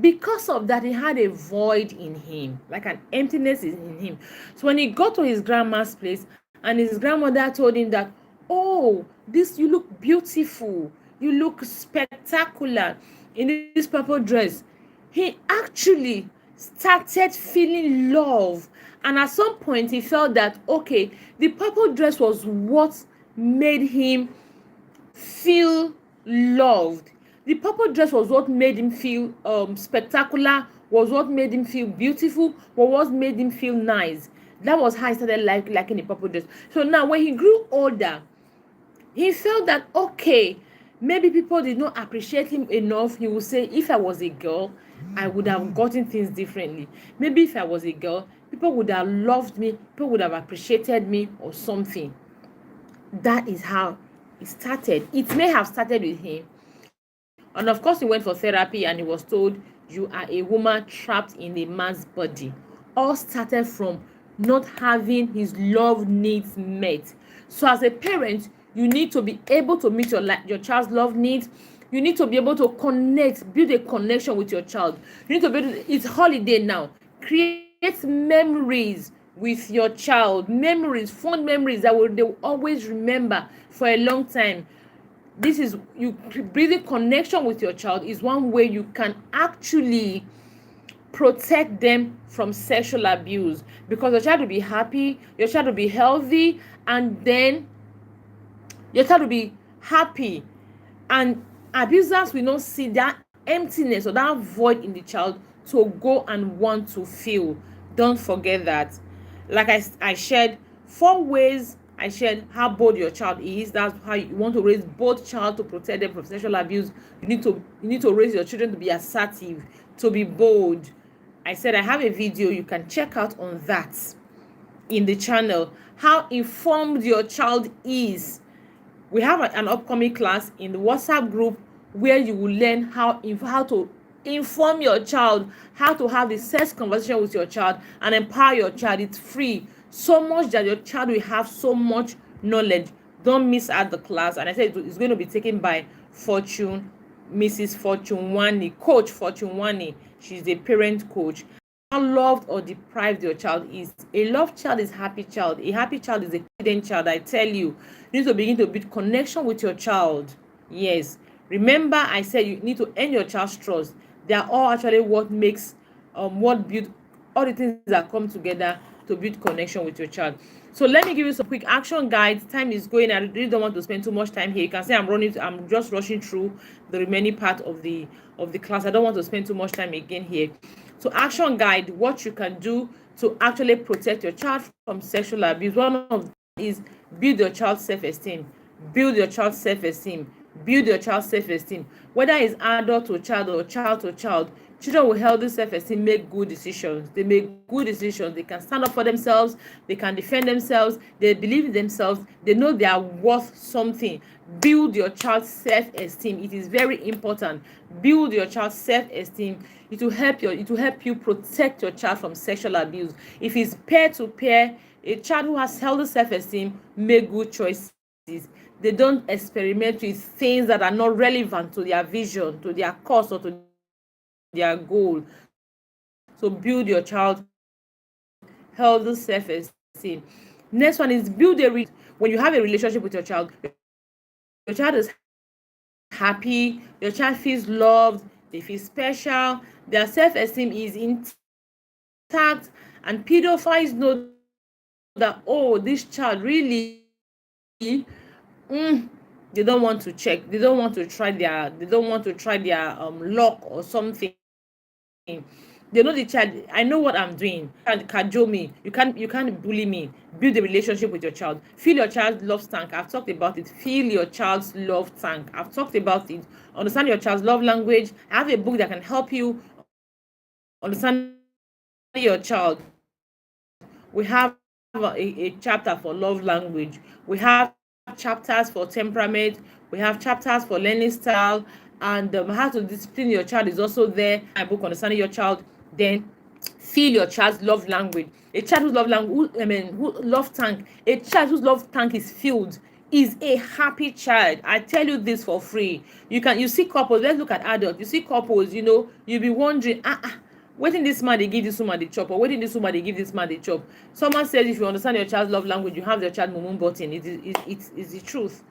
Because of that, he had a void in him, like an emptiness in him. So when he got to his grandma's place and his grandmother told him that, oh, you look beautiful, you look spectacular in this purple dress, he actually started feeling love. And at some point he felt that, okay, the purple dress was what made him feel loved. The purple dress was what made him feel spectacular, was what made him feel beautiful, was what made him feel nice. That was how he started liking the purple dress. So now when he grew older, he felt that, okay, maybe people did not appreciate him enough. He would say, if I was a girl, I would have gotten things differently. Maybe if I was a girl, people would have loved me, people would have appreciated me or something. That is how it started. It may have started with him. And of course, he went for therapy and he was told, you are a woman trapped in a man's body. All started from not having his love needs met. So as a parent, you need to be able to meet your child's love needs. You need to be able to connect, build a connection with your child. You need to build, it's holiday now. Create memories with your child, memories, fond memories that they will always remember for a long time. This is, you building connection with your child is one way you can actually protect them from sexual abuse, because your child will be happy, your child will be healthy, and then your child will be happy, and abusers will not see that emptiness or that void in the child to go and want to fill. Don't forget that. Like I shared 4 ways. I shared how bold your child is. That's how you want to raise both child to protect them from sexual abuse. You need to raise your children to be assertive, to be bold. I said I have a video you can check out on that in the channel, how informed your child is. We have an upcoming class in the WhatsApp group where you will learn how to inform your child, how to have the sex conversation with your child and empower your child. It's free, so much that your child will have so much knowledge. Don't miss out the class. And I said it's going to be taken by Mrs. Fortune Wani, Coach Fortune Wani. She's the parent coach. How loved or deprived your child is. A loved child is a happy child. A happy child is a confident child. I tell you, you need to begin to build connection with your child. Yes. Remember, I said you need to earn your child's trust. They are all actually what makes, what build all the things that come together to build connection with your child. So let me give you some quick action guides. Time is going. I really don't want to spend too much time here. You can see I'm just rushing through the remaining part of the class. I don't want to spend too much time again here. So action guide, what you can do to actually protect your child from sexual abuse. One of them is build your child's self-esteem. Build your child's self-esteem. Build your child's self-esteem. Whether it's adult to child or child to child, children with healthy self-esteem make good decisions. They make good decisions. They can stand up for themselves. They can defend themselves. They believe in themselves. They know they are worth something. Build your child's self-esteem. It is very important. Build your child's self-esteem. It will help you protect your child from sexual abuse. If it's peer to peer, a child who has healthy self-esteem make good choices. They don't experiment with things that are not relevant to their vision, to their cause, or to their goal. So build your child healthy self-esteem. Next one is build when you have a relationship with your child is happy, your child feels loved, they feel special, their self-esteem is intact, and pedophiles know that, oh, this child really they don't want to check, they don't want to try their luck or something. They know the child, I know what I'm doing. And cajole me. You can't bully me. Build a relationship with your child. Fill your child's love tank. I've talked about it. Fill your child's love tank. I've talked about it. Understand your child's love language. I have a book that can help you understand your child. We have a chapter for love language. We have chapters for temperament. We have chapters for learning style. And how to discipline your child is also there. My book, Understanding Your Child. Then feel your child's love language. A child whose love language, a child whose love tank is filled is a happy child. I tell you this for free. You see couples, let's look at adults. You see couples, you'll be wondering, waiting this man they give this woman the chop, or waiting this woman they give this man the chop. Someone says if you understand your child's love language, you have your child mumun button. It's the truth.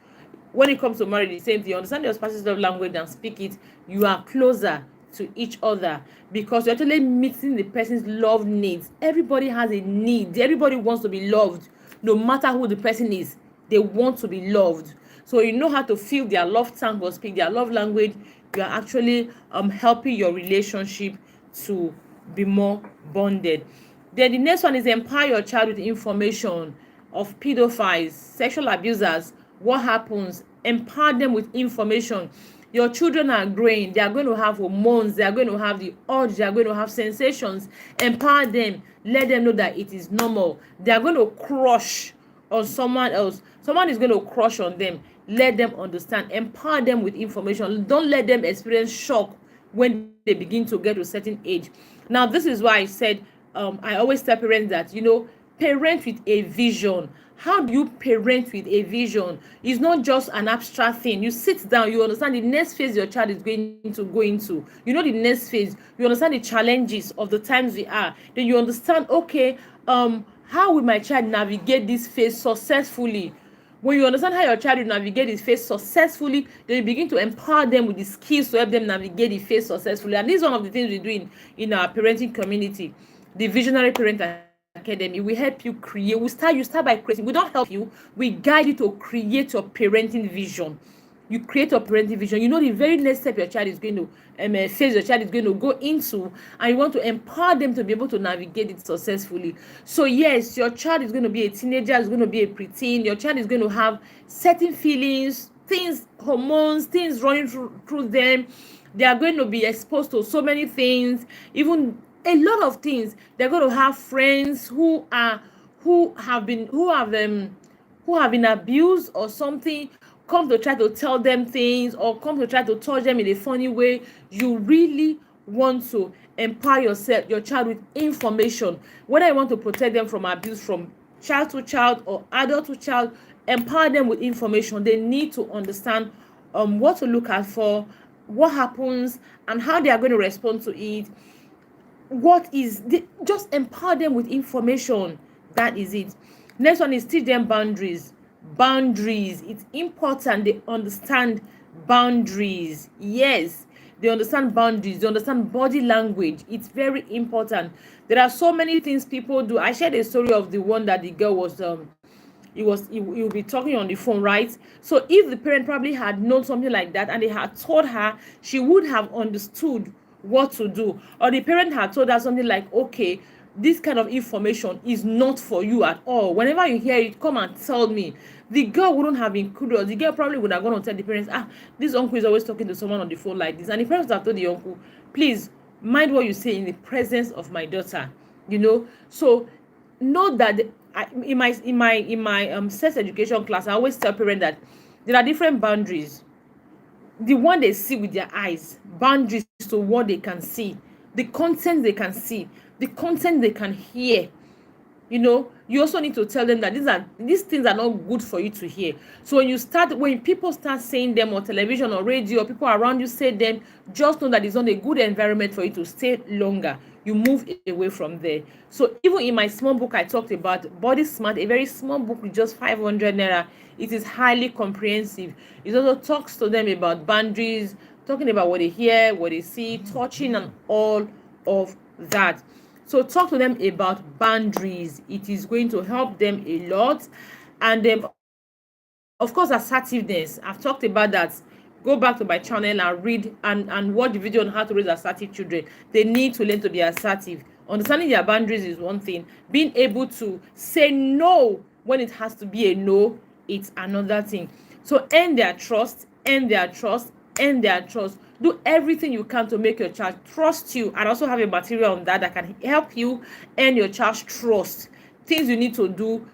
When it comes to marriage, the same thing. You understand your spouse's love language and speak it, you are closer to each other, because you're actually meeting the person's love needs. Everybody has a need. Everybody wants to be loved, no matter who the person is. They want to be loved. So you know how to fill their love tank or speak their love language. You are actually helping your relationship to be more bonded. Then the next one is empower your child with information of pedophiles, sexual abusers. What happens? Empower them with information. Your children are growing. They are going to have hormones. They are going to have the urge. They are going to have sensations. Empower them. Let them know that it is normal. They are going to crush on someone else. Someone is going to crush on them. Let them understand. Empower them with information. Don't let them experience shock when they begin to get to a certain age. Now, this is why I said I always tell parents that, Parent with a vision. How do you parent with a vision? It's not just an abstract thing. You sit down, you understand the next phase your child is going to go into. You know the next phase. You understand the challenges of the times we are. Then you understand, okay, how will my child navigate this phase successfully? When you understand how your child will navigate this phase successfully, then you begin to empower them with the skills to help them navigate the phase successfully. And this is one of the things we do in our parenting community, the Visionary Parent Academy. We help you create. You start by creating. We don't help you. We guide you to create your parenting vision. You create your parenting vision. You know the very next step your child is going to phase your child is going to go into, and you want to empower them to be able to navigate it successfully. So yes, your child is going to be a teenager, is going to be a preteen. Your child is going to have certain feelings, things, hormones, things running through them. They are going to be exposed to so many things, even a lot of things. They're going to have friends who have been abused or something, come to try to tell them things, or come to try to touch them in a funny way. You really want to empower your child with information, whether you want to protect them from abuse from child to child or adult to child. Empower them with information. They need to understand what to look out for, what happens, and how they are going to respond to it. Just empower them with information. That is it. Next one is teach them boundaries. It's important they understand boundaries. Yes, they understand boundaries. They understand body language. It's very important. There are so many things people do. I shared a story of the one that the girl was he will be talking on the phone, right? So if the parent probably had known something like that and they had told her, she would have understood what to do. Or the parent had told her something like, okay, this kind of information is not for you at all. Whenever you hear it, come and tell me. The girl wouldn't have been curious. The girl probably would have gone and tell the parents, this uncle is always talking to someone on the phone like this. And the parents have told the uncle, please mind what you say in the presence of my daughter. So know that in my sex education class, I always tell parents that there are different boundaries. The one they see with their eyes, boundaries to what they can see, the content they can see, the content they can hear. You also need to tell them that these things are not good for you to hear. So when people start saying them on television or radio, or people around you say them, just know that it's not a good environment for you to stay longer. You move away from there. So even in my small book, I talked about Body Smart, a very small book with just 500 naira. It is highly comprehensive. It also talks to them about boundaries, talking about what they hear, what they see, touching, and all of that. So talk to them about boundaries. It is going to help them a lot. And of course, assertiveness. I've talked about that. Go back to my channel and read and watch the video on how to raise assertive children. They need to learn to be assertive. Understanding their boundaries is one thing. Being able to say no when it has to be a no, it's another thing. So earn their trust. Do everything you can to make your child trust you, and also have a material on that can help you earn your child's trust. Things you need to do,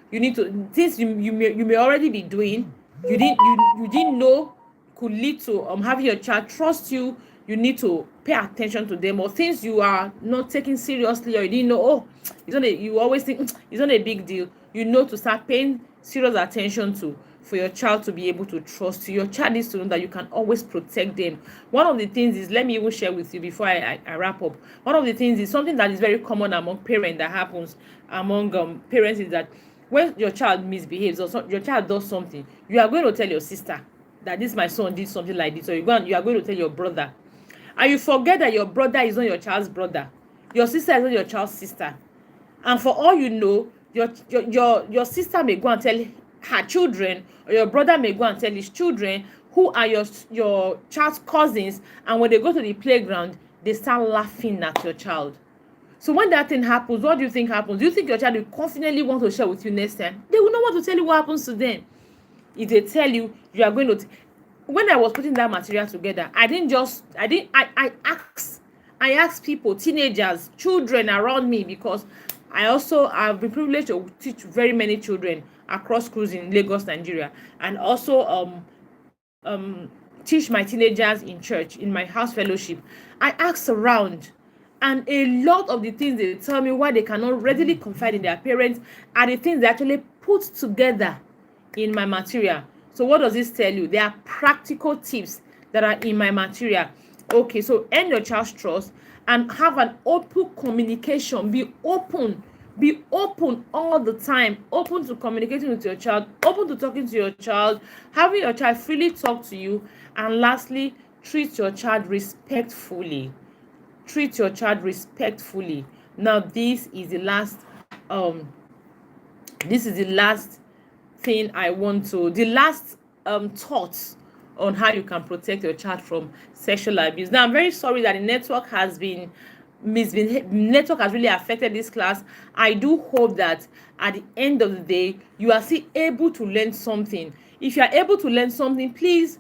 things you may already be doing, you didn't know could lead to having your child trust you. You need to pay attention to them, or things you are not taking seriously, or you didn't know, you always think it's not a big deal. To start paying serious attention to, for your child to be able to trust you. Your child needs to know that you can always protect them. One of the things is, let me even share with you before I wrap up. One of the things is something that is very common among parents, that happens among parents, is that when your child misbehaves or your child does something, you are going to tell your sister that this my son did something like this, or you are going to tell your brother, and you forget that your brother is not your child's brother, your sister is not your child's sister, and for all you know, your sister may go and tell her children, or your brother may go and tell his children, who are your child's cousins, and when they go to the playground, they start laughing at your child. So when that thing happens, what do you think happens? Do you think your child will confidently want to share with you next time? They will not want to tell you what happens to them. If they tell you, you are going to when I was putting that material together, I asked people, teenagers, children around me, because I've been privileged to teach very many children across schools in Lagos, Nigeria, and also teach my teenagers in church, in my house fellowship. I asked around, And a lot of the things they tell me why they cannot readily confide in their parents are the things they actually put together in my material. So what does this tell you? There are practical tips that are in my material. Okay, so earn your child's trust and have an open communication. Be open all the time, open to communicating with your child, open to talking to your child, having your child freely talk to you. And lastly, treat your child respectfully. Treat your child respectfully. Now this is the last thing I want to, the last thoughts on how you can protect your child from sexual abuse. Now I'm very sorry that the network has really affected this class. I do hope that at the end of the day you are still able to learn something. If you are able to learn something, please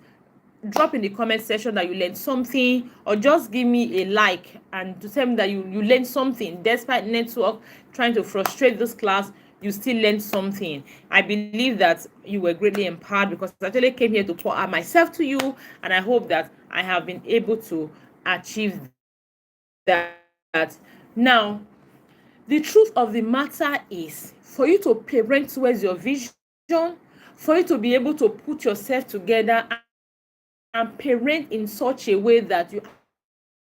drop in the comment section that you learned something, or just give me a like and to tell me that you learned something. Despite network trying to frustrate this class, you still learned something. I believe that you were greatly empowered, because I actually came here to pour out myself to you, and I hope that I have been able to achieve that. Now, the truth of the matter is, for you to parent towards your vision, for you to be able to put yourself together and parent in such a way that you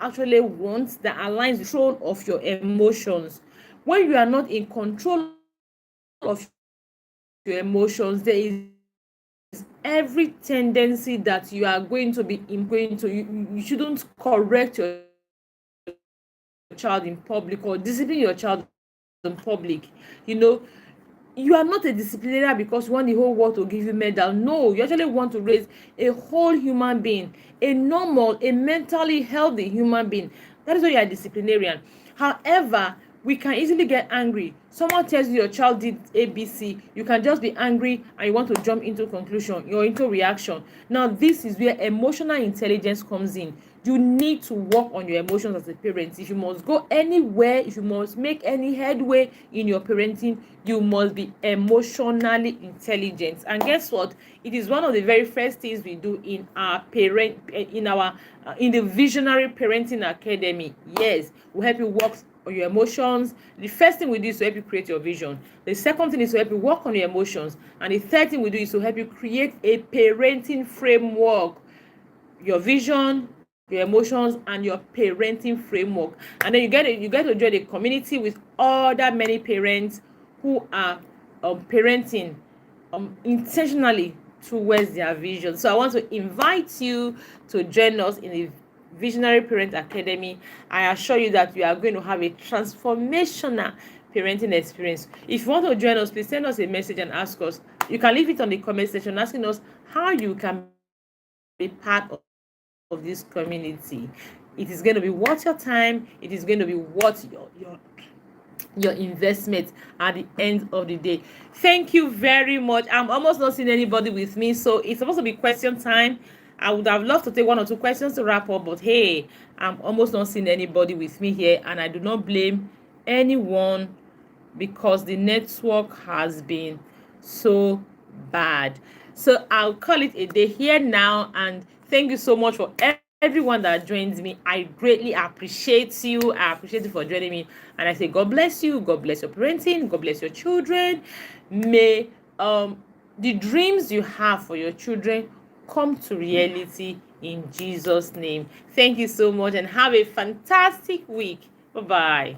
actually want, that aligns with control of your emotions. When you are not in control of your emotions, there is every tendency that you are going to you shouldn't correct your child in public or discipline your child in public. You are not a disciplinarian because you want the whole world to give you medal. No, you actually want to raise a whole human being, a normal, a mentally healthy human being. That is why you are a disciplinarian. However, we can easily get angry. Someone tells you your child did ABC, you can just be angry and you want to jump into conclusion. You're into reaction. Now, this is where emotional intelligence comes in. You need to work on your emotions as a parent. If you must go anywhere, if you must make any headway in your parenting, you must be emotionally intelligent. And guess what? It is one of the very first things we do in in the Visionary Parenting Academy. Yes, we help you work on your emotions. The first thing we do is to help you create your vision. The second thing is to help you work on your emotions. And the third thing we do is to help you create a parenting framework. Your vision, your emotions, and your parenting framework. And then you get to join a community with other many parents who are parenting intentionally towards their vision. So I want to invite you to join us in the Visionary Parent Academy. I assure you that you are going to have a transformational parenting experience. If you want to join us, please send us a message and ask us. You can leave it on the comment section asking us how you can be part of this community. It is going to be worth your time. It is going to be worth your investment at the end of the day. Thank you very much. I'm almost not seeing anybody with me, so it's supposed to be question time. I would have loved to take one or two questions to wrap up, but hey, I'm almost not seeing anybody with me here, and I do not blame anyone because the network has been so bad. So I'll call it a day here now, and thank you so much for everyone that joins me. I greatly appreciate you. I appreciate you for joining me, and I say God bless you. God bless your parenting. God bless your children. May the dreams you have for your children come to reality in Jesus' name. Thank you so much, and have a fantastic week. Bye bye.